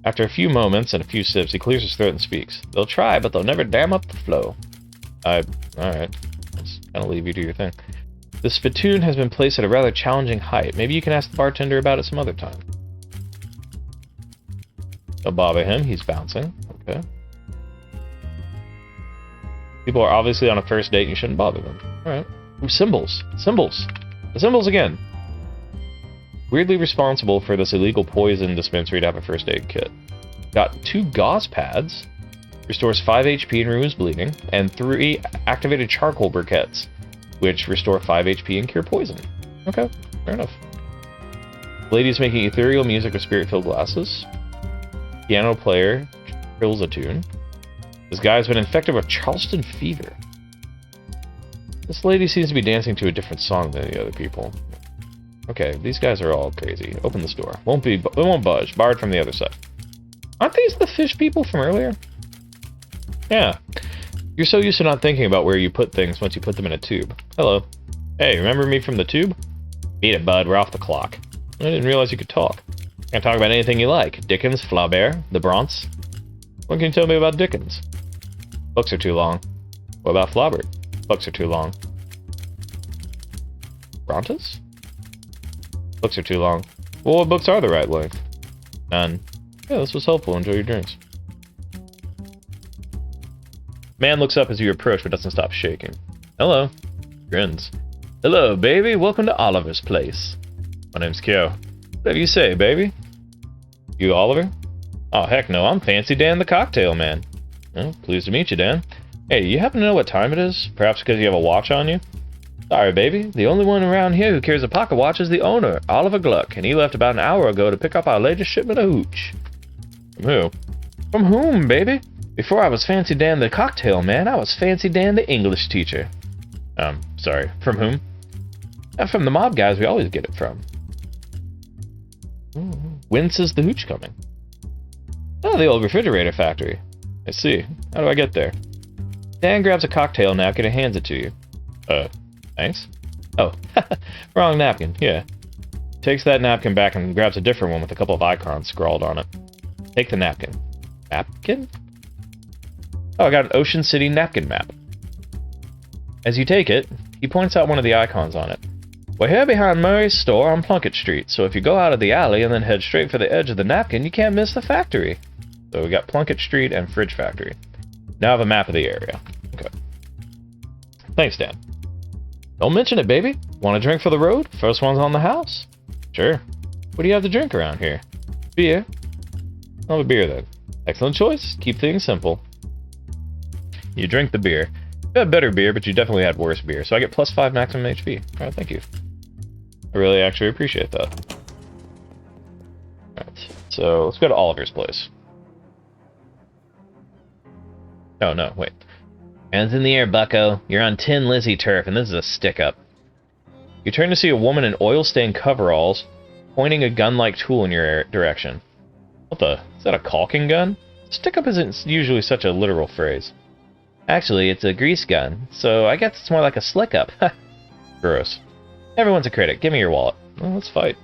After a few moments and a few sips, he clears his throat and speaks. They'll try, but they'll never dam up the flow. Alright. Let's kind of leave you to your thing. The spittoon has been placed at a rather challenging height. Maybe you can ask the bartender about it some other time. Don't bother him, he's bouncing. Okay. People are obviously on a first date and you shouldn't bother them. Alright. Ooh, symbols. Symbols. The symbols again. Weirdly responsible for this illegal poison dispensary to have a first aid kit. Got 2 gauze pads. Restores 5 HP and removes bleeding. And 3 activated charcoal briquettes, which restore 5 HP and cure poison. Okay, fair enough. Lady's making ethereal music with spirit-filled glasses. Piano player trills a tune. This guy's been infected with Charleston fever. This lady seems to be dancing to a different song than the other people. Okay, these guys are all crazy. Open this door. It won't budge. Barred from the other side. Aren't these the fish people from earlier? Yeah. You're so used to not thinking about where you put things once you put them in a tube. Hello. Hey, remember me from the tube? Beat it, bud. We're off the clock. I didn't realize you could talk. Can talk about anything you like. Dickens, Flaubert, the Bronx. What can you tell me about Dickens? Books are too long. What about Flaubert? Books are too long. Brontes? Books are too long. Well, what books are the right length? None. Yeah, this was helpful. Enjoy your drinks. Man looks up as you approach, but doesn't stop shaking. Hello. Grins. Hello, baby. Welcome to Oliver's place. My name's Kyo. Whatever you say, baby. You Oliver? Oh, heck no. I'm Fancy Dan the Cocktail Man. Well, pleased to meet you, Dan. Hey, you happen to know what time it is? Perhaps because you have a watch on you? Sorry, baby. The only one around here who carries a pocket watch is the owner, Oliver Gluck, and he left about an hour ago to pick up our latest shipment of hooch. From who? From whom, baby? Before I was Fancy Dan the Cocktail Man, I was Fancy Dan the English teacher. Sorry. From whom? From the mob guys we always get it from. Whence is the hooch coming? Oh, the old refrigerator factory. I see. How do I get there? Dan grabs a cocktail napkin and hands it to you. Thanks. Oh, wrong napkin. Yeah. Takes that napkin back and grabs a different one with a couple of icons scrawled on it. Take the napkin. Napkin? Oh, I got an Ocean City napkin map. As you take it, he points out one of the icons on it. We're here behind Murray's store on Plunkett Street, so if you go out of the alley and then head straight for the edge of the napkin, you can't miss the factory. So we got Plunkett Street and Fridge Factory. Now I have a map of the area. Okay. Thanks, Dan. Don't mention it, baby. Want a drink for the road? First one's on the house. Sure. What do you have to drink around here? Beer. I'll have a beer then. Excellent choice. Keep things simple. You drink the beer. You had better beer, but you definitely had worse beer, so I get +5 maximum HP. Alright, thank you. I really actually appreciate that. Alright, so let's go to Oliver's place. Oh, no, wait. Hands in the air, bucko. You're on Tin Lizzie turf, and this is a stick-up. You turn to see a woman in oil-stained coveralls pointing a gun-like tool in your direction. What the? Is that a caulking gun? Stick-up isn't usually such a literal phrase. Actually, it's a grease gun, so I guess it's more like a slick-up. Gross. Everyone's a critic. Give me your wallet. Well, let's fight.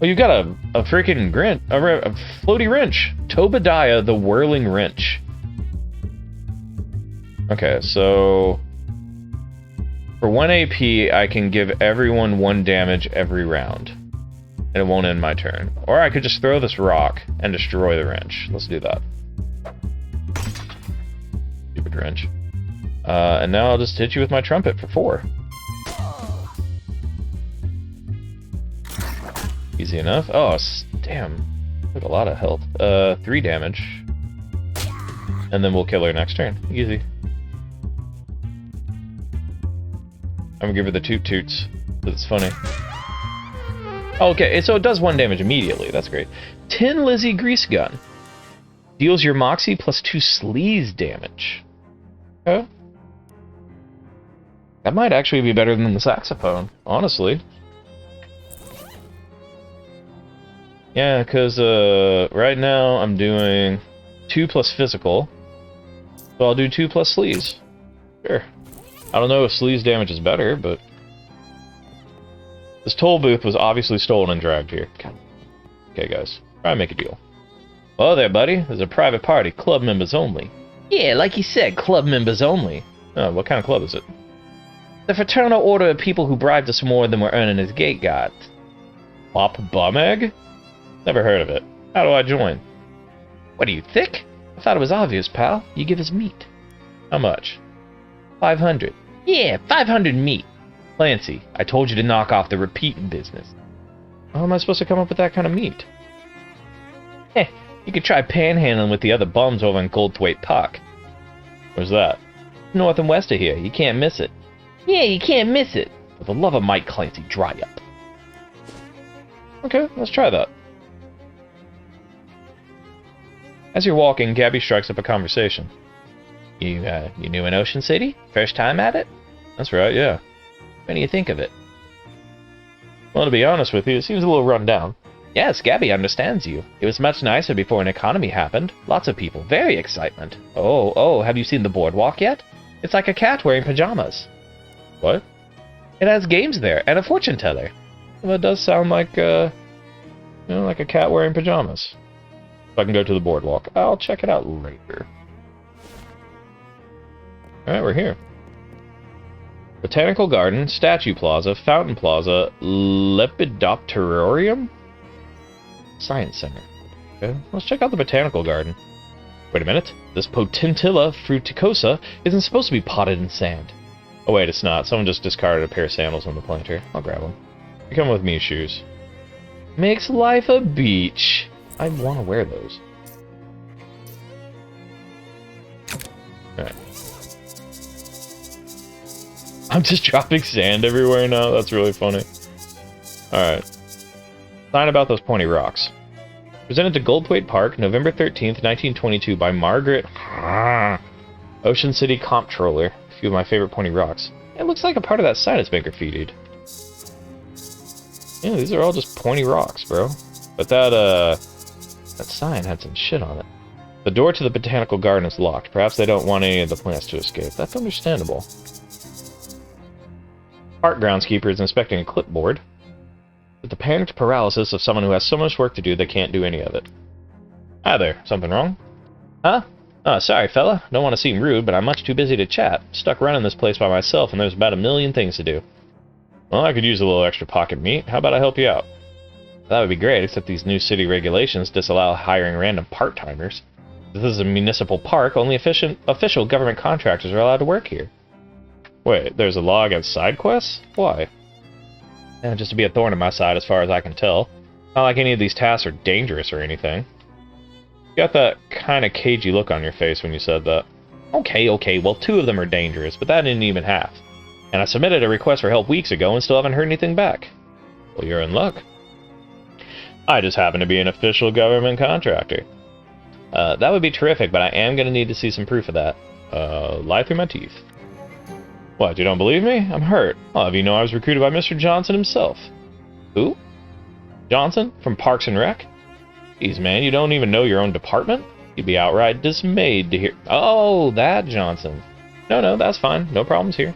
Oh, you've got a freaking a floaty wrench. Tobadiah the Whirling Wrench. Okay, so... For 1 AP, I can give everyone 1 damage every round. And it won't end my turn. Or I could just throw this rock and destroy the wrench. Let's do that. Stupid wrench. And now I'll just hit you with my trumpet for 4. Easy enough. Oh, damn. Took a lot of health. 3 damage. And then we'll kill her next turn. Easy. I'm gonna give her the toot toots. That's funny. Okay, so it does 1 damage immediately. That's great. Tin Lizzie Grease Gun. Deals your Moxie plus 2 sleaze damage. Okay. That might actually be better than the saxophone, honestly. Yeah, because right now I'm doing 2 plus physical. So I'll do 2 plus sleaze. Sure. I don't know if sleaze damage is better, but... This toll booth was obviously stolen and dragged here. God. Okay, guys. Try and make a deal. Hello there, buddy. There's a private party. Club members only. Yeah, like you said, club members only. Oh, what kind of club is it? The fraternal order of people who bribed us more than we're earning as gate guards. Pop Bum Egg? Never heard of it. How do I join? What are you, thick? I thought it was obvious, pal. You give us meat. How much? 500. Yeah, 500 meat. Clancy, I told you to knock off the repeating business. How am I supposed to come up with that kind of meat? Heh, you could try panhandling with the other bums over in Goldthwaite Park. Where's that? North and west of here. You can't miss it. Yeah, you can't miss it. For the love of Mike Clancy, dry up. Okay, let's try that. As you're walking, Gabby strikes up a conversation. You new in Ocean City? First time at it? That's right, yeah. What do you think of it? Well, to be honest with you, it seems a little run down. Yes, Gabby understands you. It was much nicer before an economy happened. Lots of people. Very excitement. Oh, have you seen the boardwalk yet? It's like a cat wearing pajamas. What? It has games there, and a fortune teller. Well, it does sound like, like a cat wearing pajamas. If I can go to the boardwalk, I'll check it out later. Alright, we're here. Botanical Garden, Statue Plaza, Fountain Plaza, Lepidopterarium? Science Center. Okay, let's check out the Botanical Garden. Wait a minute. This Potentilla fruticosa isn't supposed to be potted in sand. Oh wait, it's not. Someone just discarded a pair of sandals on the planter. I'll grab them. You come with me, shoes. Makes life a beach. I want to wear those. Alright. I'm just dropping sand everywhere now. That's really funny. Alright. Sign about those pointy rocks. Presented to Goldthwaite Park, November 13th, 1922 by Margaret Ocean City Comptroller. A few of my favorite pointy rocks. It looks like a part of that sign has been graffitied. Yeah, these are all just pointy rocks, bro. But that sign had some shit on it. The door to the Botanical Garden is locked. Perhaps they don't want any of the plants to escape. That's understandable. Park groundskeeper is inspecting a clipboard. With the panicked paralysis of someone who has so much work to do they can't do any of it. Hi there. Something wrong? Huh? Oh, sorry, fella. Don't want to seem rude, but I'm much too busy to chat. Stuck running this place by myself, and there's about 1,000,000 things to do. Well, I could use a little extra pocket meat. How about I help you out? That would be great, except these new city regulations disallow hiring random part-timers. This is a municipal park. Only official government contractors are allowed to work here. Wait, there's a law against side quests? Why? Just to be a thorn in my side as far as I can tell. Not like any of these tasks are dangerous or anything. You got that kind of cagey look on your face when you said that. Okay, well 2 of them are dangerous, but that isn't even half. And I submitted a request for help weeks ago and still haven't heard anything back. Well, you're in luck. I just happen to be an official government contractor. That would be terrific, but I am going to need to see some proof of that. Lie through my teeth. What, you don't believe me? I'm hurt. I'll have you know I was recruited by Mr. Johnson himself. Who? Johnson? From Parks and Rec? Jeez, man, you don't even know your own department? You'd be outright dismayed to hear... Oh, that Johnson. No, that's fine. No problems here.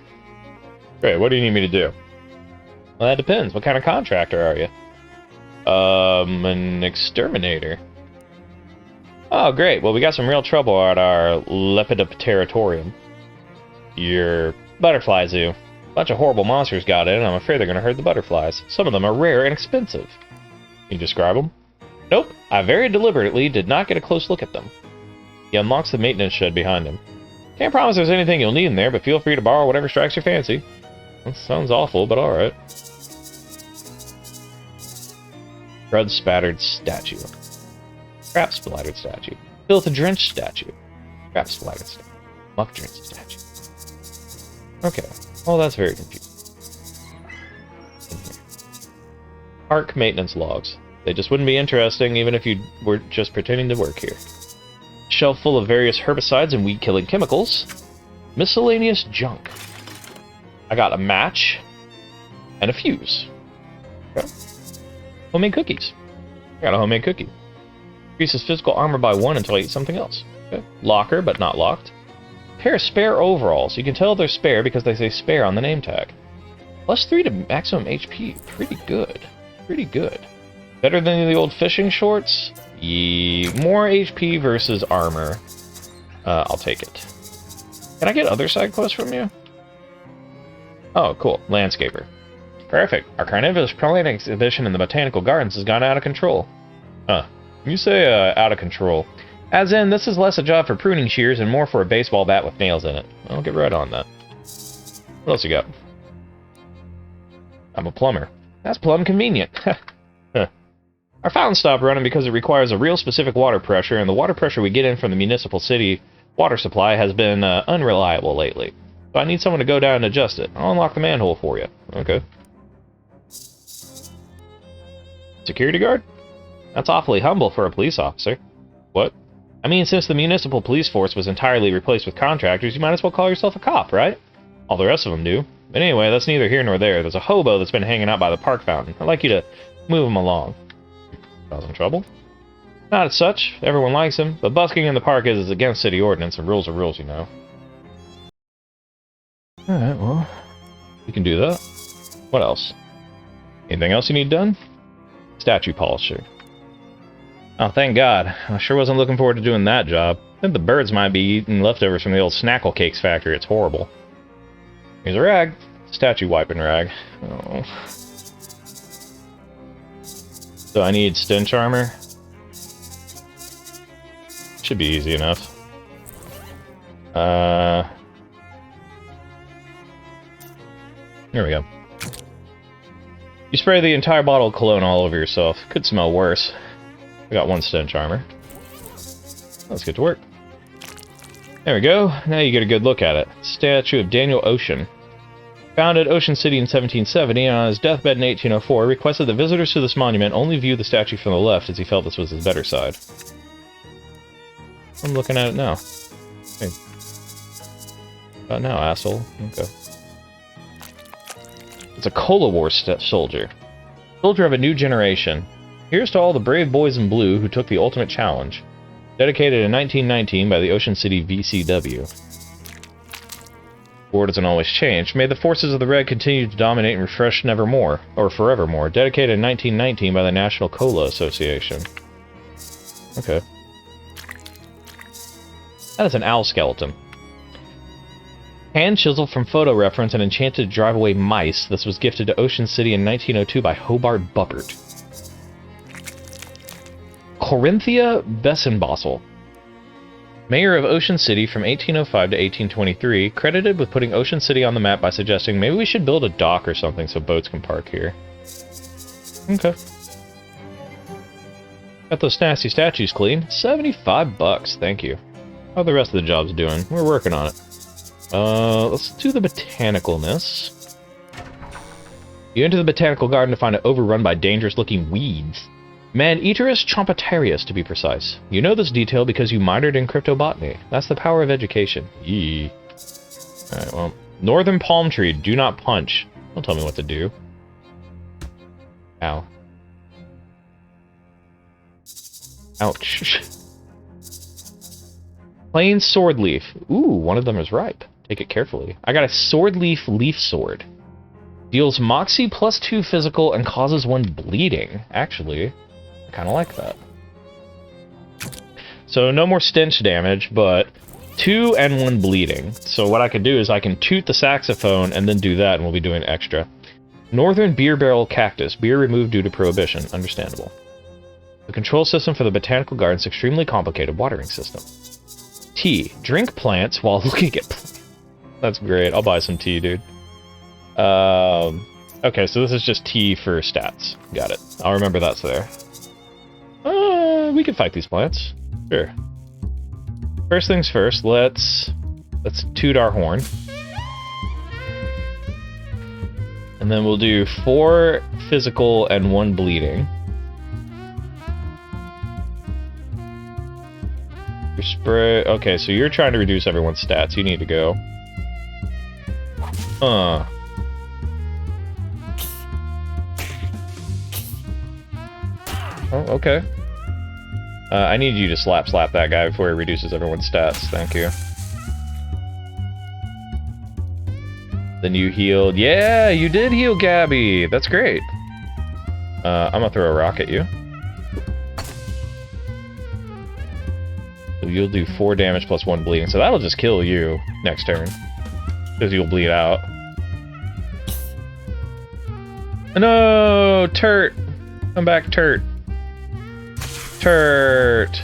Great, what do you need me to do? Well, that depends. What kind of contractor are you? An exterminator. Oh, great. Well, we got some real trouble at our Lepidopteratorium. Your butterfly zoo. A bunch of horrible monsters got in, and I'm afraid they're going to hurt the butterflies. Some of them are rare and expensive. Can you describe them? Nope. I very deliberately did not get a close look at them. He unlocks the maintenance shed behind him. Can't promise there's anything you'll need in there, but feel free to borrow whatever strikes your fancy. That sounds awful, but alright. Crud-spattered statue. Crap-splattered statue. Filth-drenched statue. Crap-splattered statue. Muck-drenched statue. Okay. Well, that's very confusing. Park maintenance logs. They just wouldn't be interesting even if you were just pretending to work here. Shelf full of various herbicides and weed-killing chemicals. Miscellaneous junk. I got a match and a fuse. Okay. Homemade cookies. I got a homemade cookie. Increases physical armor by 1 until I eat something else. Okay. Locker, but not locked. Pair of spare overalls. You can tell they're spare because they say spare on the name tag. +3 to maximum HP. Pretty good. Pretty good. Better than the old fishing shorts? More HP versus armor. I'll take it. Can I get other side quests from you? Oh, cool. Landscaper. Perfect. Our carnivorous plant exhibition in the Botanical Gardens has gone out of control. You say, out of control. As in, this is less a job for pruning shears and more for a baseball bat with nails in it. I'll get right on that. What else you got? I'm a plumber. That's plumb convenient. Our fountain stopped running because it requires a real specific water pressure, and the water pressure we get in from the municipal city water supply has been unreliable lately. So I need someone to go down and adjust it. I'll unlock the manhole for you. Okay. Security guard? That's awfully humble for a police officer. What? I mean, since the municipal police force was entirely replaced with contractors, you might as well call yourself a cop, right? All the rest of them do. But anyway, that's neither here nor there. There's a hobo that's been hanging out by the park fountain. I'd like you to move him along. Causing trouble? Not as such. Everyone likes him. But busking in the park is against city ordinance, and rules are rules, you know. Alright, well, we can do that. What else? Anything else you need done? Statue polisher. Oh, thank God. I sure wasn't looking forward to doing that job. I think the birds might be eating leftovers from the old Snackle Cakes factory. It's horrible. Here's a rag. Statue wiping rag. Oh. So I need stench armor. Should be easy enough. There we go. You spray the entire bottle of cologne all over yourself. Could smell worse. I got 1 stench armor. Let's get to work. There we go. Now you get a good look at it. Statue of Daniel Ocean. Founded Ocean City in 1770, and on his deathbed in 1804, requested that visitors to this monument only view the statue from the left, as he felt this was his better side. I'm looking at it now. Hey. About now, asshole. Okay. It's a Cola War soldier. Soldier of a new generation. Here's to all the brave boys in blue who took the ultimate challenge. Dedicated in 1919 by the Ocean City VCW. War doesn't always change. May the forces of the Red continue to dominate and refresh nevermore, or forevermore. Dedicated in 1919 by the National Cola Association. Okay. That is an owl skeleton. Hand chiseled from photo reference and enchanted to drive away mice. This was gifted to Ocean City in 1902 by Hobart Buppert. Corinthia Bessenbossel. Mayor of Ocean City from 1805 to 1823, credited with putting Ocean City on the map by suggesting maybe we should build a dock or something so boats can park here. Okay. Got those nasty statues clean. $75, thank you. How are the rest of the jobs doing? We're working on it. Let's do the botanicalness. You enter the botanical garden to find it overrun by dangerous-looking weeds. Maneaterus chompatarius, to be precise. You know this detail because you minored in cryptobotany. That's the power of education. Yee. Alright, well, Northern palm tree, do not punch. Don't tell me what to do. Ow. Ouch. Plain sword leaf. Ooh, one of them is ripe. Take it carefully. I got a sword leaf leaf sword. Deals Moxie +2 physical and causes 1 bleeding. Actually, I kind of like that. So no more stench damage, but 2 and 1 bleeding. So what I could do is I can toot the saxophone and then do that, and we'll be doing extra. Northern beer barrel cactus. Beer removed due to prohibition. Understandable. The control system for the botanical garden's extremely complicated watering system. Tea. Drink plants while looking at plants. That's great. I'll buy some tea, dude. Okay, so this is just tea for stats. Got it. I'll remember that's there. We can fight these plants. Sure. First things first, let's toot our horn. And then we'll do 4 physical and 1 bleeding. Your spray... Okay, so you're trying to reduce everyone's stats. You need to go. Oh, okay. I need you to slap that guy before he reduces everyone's stats. Thank you. Then you healed. Yeah, you did heal Gabby. That's great. I'm gonna throw a rock at you. So you'll do 4 damage plus 1 bleeding. So that'll just kill you next turn. Because you'll bleed out. No! Turt! Come back, Turt. Turt!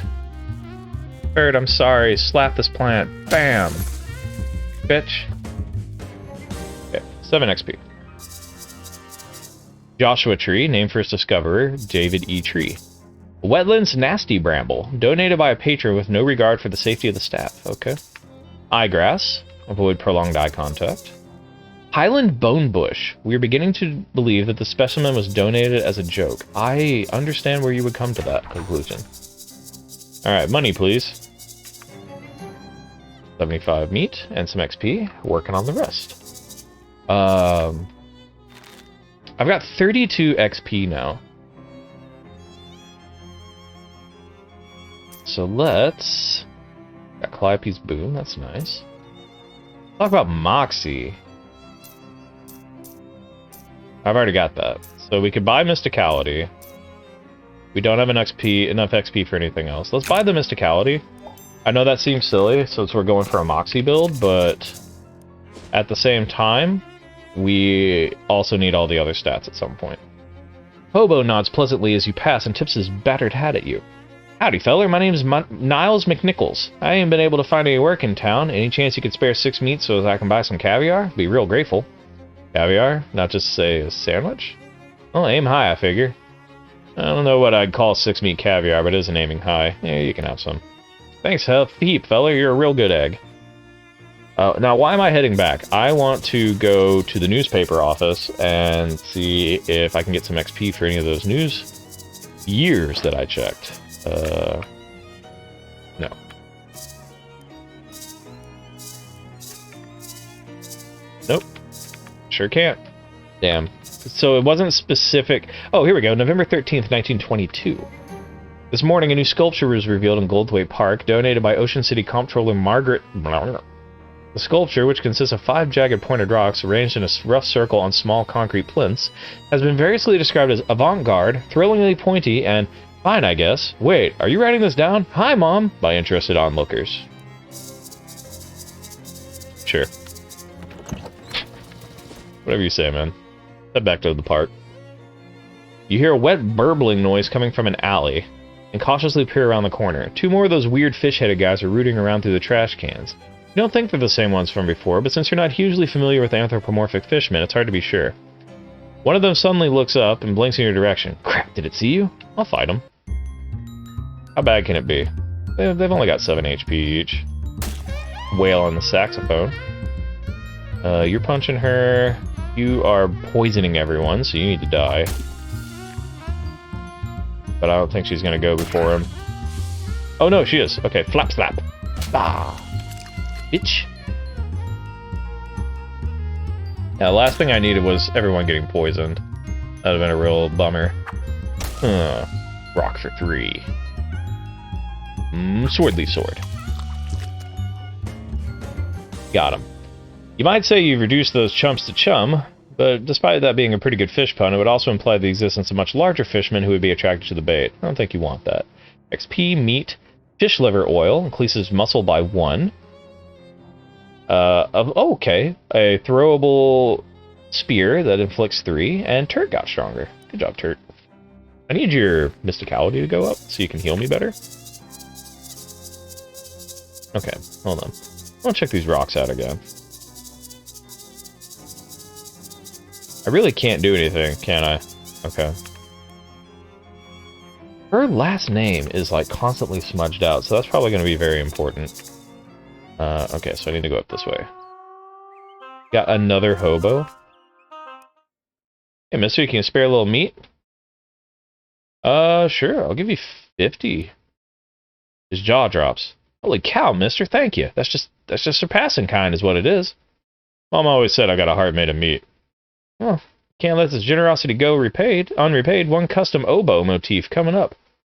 Turt, I'm sorry. Slap this plant. Bam! Bitch. Okay, 7 XP. Joshua Tree, named for its discoverer, David E. Tree. Wetlands Nasty Bramble, donated by a patron with no regard for the safety of the staff. Okay. Eyegrass, avoid prolonged eye contact. Highland Bone Bush. We are beginning to believe that the specimen was donated as a joke. I understand where you would come to that conclusion. Alright, money please. 75 meat and some XP. Working on the rest. I've got 32 XP now. So let's... Got Calliope's Boom, that's nice. Talk about Moxie. I've already got that. So we could buy Mysticality. We don't have enough XP for anything else. Let's buy the Mysticality. I know that seems silly, since we're going for a Moxie build, but at the same time, we also need all the other stats at some point. Hobo nods pleasantly as you pass and tips his battered hat at you. Howdy, feller. My name's Niles McNichols. I ain't been able to find any work in town. Any chance you could spare 6 meat so that I can buy some caviar? Be real grateful. Caviar? Not just, say, a sandwich? Well, aim high, I figure. I don't know what I'd call 6 meat caviar, but it isn't aiming high. Yeah, you can have some. Thanks, heap, fella. You're a real good egg. Now, why am I heading back? I want to go to the newspaper office and see if I can get some XP for any of those news years that I checked. No. Nope. Sure can't. Damn. So it wasn't specific... Oh, here we go. November 13th, 1922. This morning, a new sculpture was revealed in Goldthwaite Park, donated by Ocean City Comptroller Margaret... The sculpture, which consists of 5 jagged pointed rocks arranged in a rough circle on small concrete plinths, has been variously described as avant-garde, thrillingly pointy, and fine, I guess. Wait, are you writing this down? Hi, Mom! By interested onlookers. Sure. Whatever you say, man. Head back to the park. You hear a wet burbling noise coming from an alley, and cautiously peer around the corner. 2 more of those weird fish-headed guys are rooting around through the trash cans. You don't think they're the same ones from before, but since you're not hugely familiar with anthropomorphic fishmen, it's hard to be sure. One of them suddenly looks up and blinks in your direction. Crap, did it see you? I'll fight him. How bad can it be? They've only got 7 HP each. Wail on the saxophone. You're punching her. You are poisoning everyone, so you need to die. But I don't think she's gonna go before him. Oh no, she is. Okay, flap slap. Ah. Bitch. Yeah, the last thing I needed was everyone getting poisoned. That would have been a real bummer. Rock for 3. Sword leaf sword. Got him. You might say you've reduced those chumps to chum, but despite that being a pretty good fish pun, it would also imply the existence of much larger fishermen who would be attracted to the bait. I don't think you want that. XP, meat, fish liver oil, increases muscle by 1. Okay. A throwable spear that inflicts 3, and Turt got stronger. Good job, Turt. I need your mysticality to go up so you can heal me better. Okay, hold on. I want to check these rocks out again. I really can't do anything, can I? Okay. Her last name is like constantly smudged out, so that's probably going to be very important. Okay, so I need to go up this way. Got another hobo. Hey, mister, you can spare a little meat? Sure, I'll give you 50. His jaw drops. Holy cow, mister, thank you. That's just surpassing kind is what it is. Mom always said I got a heart made of meat. Well, can't let this generosity go unrepaid. One custom oboe motif coming up.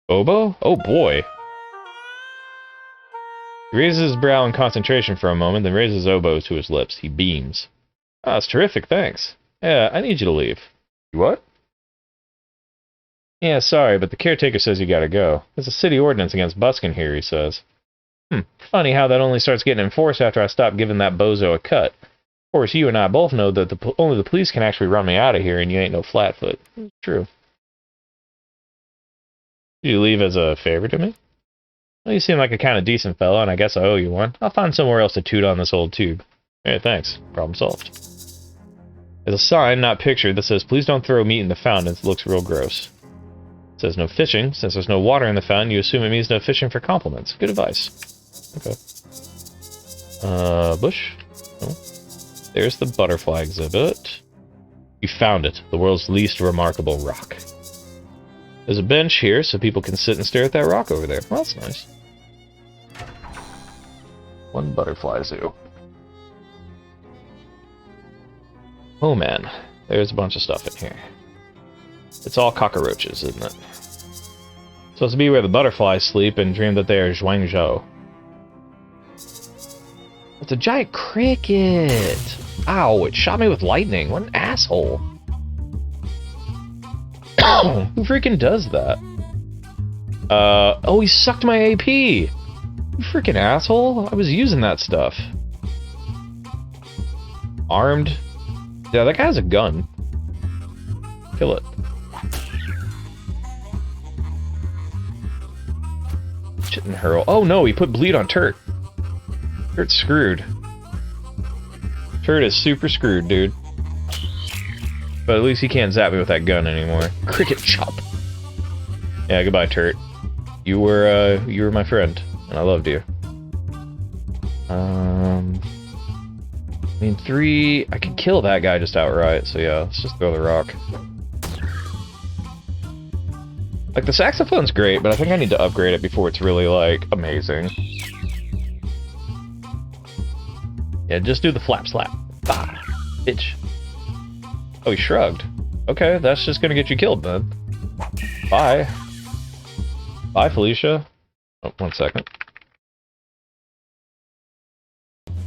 Oboe? Oh boy. He raises his brow in concentration for a moment, then raises his oboe to his lips. He beams. Ah, that's terrific, thanks. Yeah, I need you to leave. You what? Yeah, sorry, but the caretaker says you gotta go. There's a city ordinance against busking here, he says. Funny how that only starts getting enforced after I stop giving that bozo a cut. Of course, you and I both know that only the police can actually run me out of here, and you ain't no flatfoot. It's true. Did you leave as a favor to me? Well, you seem like a kind of decent fellow, and I guess I owe you one. I'll find somewhere else to toot on this old tube. Hey, thanks. Problem solved. There's a sign, not pictured, that says, please don't throw meat in the fountain. It looks real gross. It says no fishing. Since there's no water in the fountain, you assume it means no fishing for compliments. Good advice. Okay. Bush? No. There's the butterfly exhibit. You found it. The world's least remarkable rock. There's a bench here so people can sit and stare at that rock over there. Well, that's nice. One butterfly zoo. Oh man, there's a bunch of stuff in here. It's all cockroaches, isn't it? Supposed to be where the butterflies sleep and dream that they are Zhuangzhou. It's a giant cricket! Ow, it shot me with lightning. What an asshole. Who freaking does that? Oh, he sucked my AP! You freaking asshole! I was using that stuff. Armed? Yeah, that guy has a gun. Kill it. Shouldn't hurl. Oh no, he put bleed on Turt. Turt's screwed. Turt is super screwed, dude. But at least he can't zap me with that gun anymore. Cricket chop. Yeah, goodbye, Turt. You were my friend, and I loved you. I mean, 3... I can kill that guy just outright, so yeah, let's just throw the rock. Like, the saxophone's great, but I think I need to upgrade it before it's really, like, amazing. Yeah, just do the flap slap. Bah! Bitch. Oh, he shrugged. Okay, that's just gonna get you killed, then. Bye. Bye, Felicia. Oh, 1 second.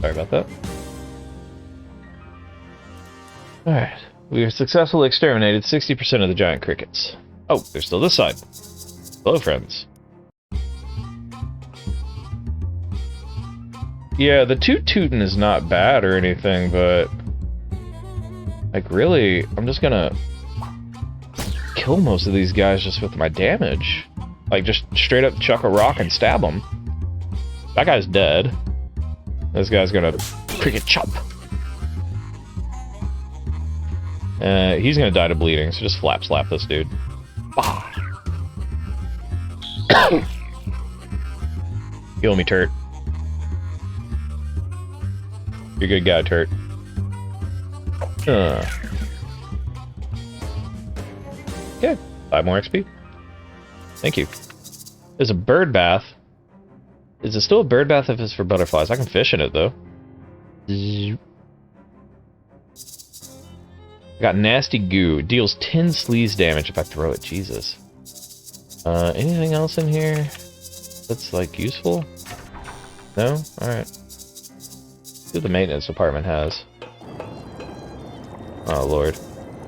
Sorry about that. Alright. We have successfully exterminated 60% of the giant crickets. Oh, there's still this side. Hello, friends. Yeah, the toot-tootin' is not bad or anything, but... like, really, I'm just gonna... kill most of these guys just with my damage. Like, just straight up chuck a rock and stab them. That guy's dead. This guy's gonna cricket chop. He's gonna die to bleeding, so just flap slap this dude. Bah. Kill me, Turt. You're a good guy, Turt. Okay, 5 more XP. Thank you. There's a bird bath. Is it still a bird bath if it's for butterflies? I can fish in it, though. I got nasty goo. It deals 10 sleaze damage if I throw it. Jesus. Anything else in here that's, like, useful? No? Alright. See what the maintenance department has. Oh, Lord.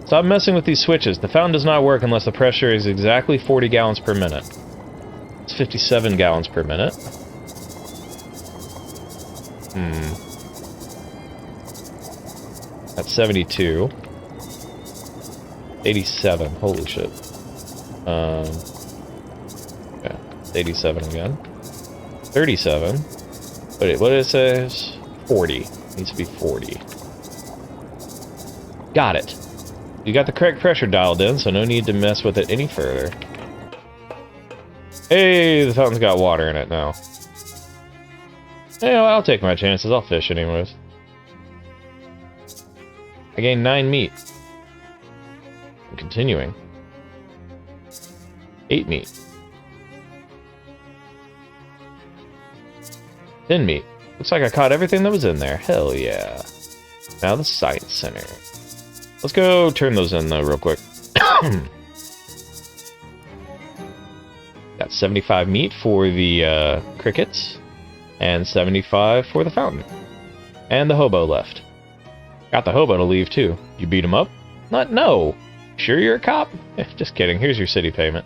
Stop messing with these switches. The fountain does not work unless the pressure is exactly 40 gallons per minute. It's 57 gallons per minute. That's 72. 87. Holy shit. Yeah. 87 again. 37. Wait, what did it say? 40. Needs to be 40. Got it. You got the correct pressure dialed in, so no need to mess with it any further. Hey, the fountain's got water in it now. Hey, well, I'll take my chances. I'll fish anyways. I gained 9 meat. I'm continuing. 8 meat. 10 meat. Looks like I caught everything that was in there. Hell yeah. Now the Science Center. Let's go turn those in though real quick. Got 75 meat for the crickets. And 75 for the fountain. And the hobo left. Got the hobo to leave too. You beat him up? Not no. Sure you're a cop? Just kidding. Here's your city payment.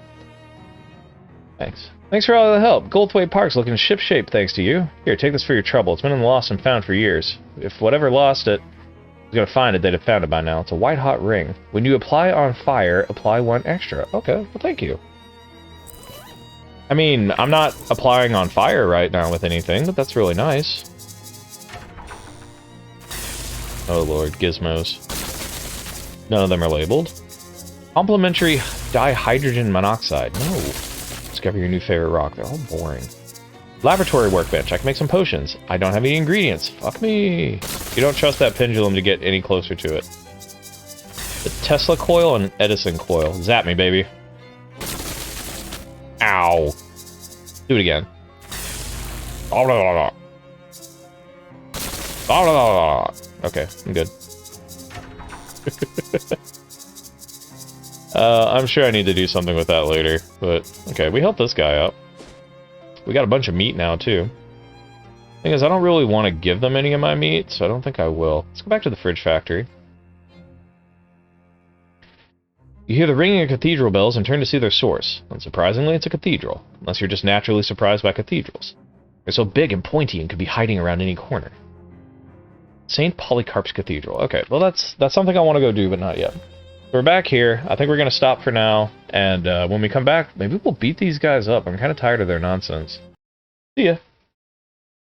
Thanks. Thanks for all the help. Goldthwait Park's looking ship-shape thanks to you. Here, take this for your trouble. It's been in the lost and found for years. If whatever lost it was going to find it, they'd have found it by now. It's a white-hot ring. When you apply on fire, apply 1 extra. Okay, well thank you. I mean, I'm not applying on fire right now with anything, but that's really nice. Oh lord, gizmos. None of them are labeled. Complimentary dihydrogen monoxide. No. Discover your new favorite rock. They're all boring. Laboratory workbench. I can make some potions. I don't have any ingredients. Fuck me. You don't trust that pendulum to get any closer to it. The Tesla coil and Edison coil. Zap me, baby. Ow. Do it again. Okay, I'm good. I'm sure I need to do something with that later, but okay, we helped this guy up. We got a bunch of meat now, too. Thing is, I don't really want to give them any of my meat, so I don't think I will. Let's go back to the fridge factory. You hear the ringing of cathedral bells and turn to see their source. Unsurprisingly, it's a cathedral, unless you're just naturally surprised by cathedrals. They're so big and pointy and could be hiding around any corner. St. Polycarp's Cathedral. Okay, well that's something I want to go do, but not yet. We're back here. I think we're going to stop for now, and when we come back, maybe we'll beat these guys up. I'm kind of tired of their nonsense. See ya.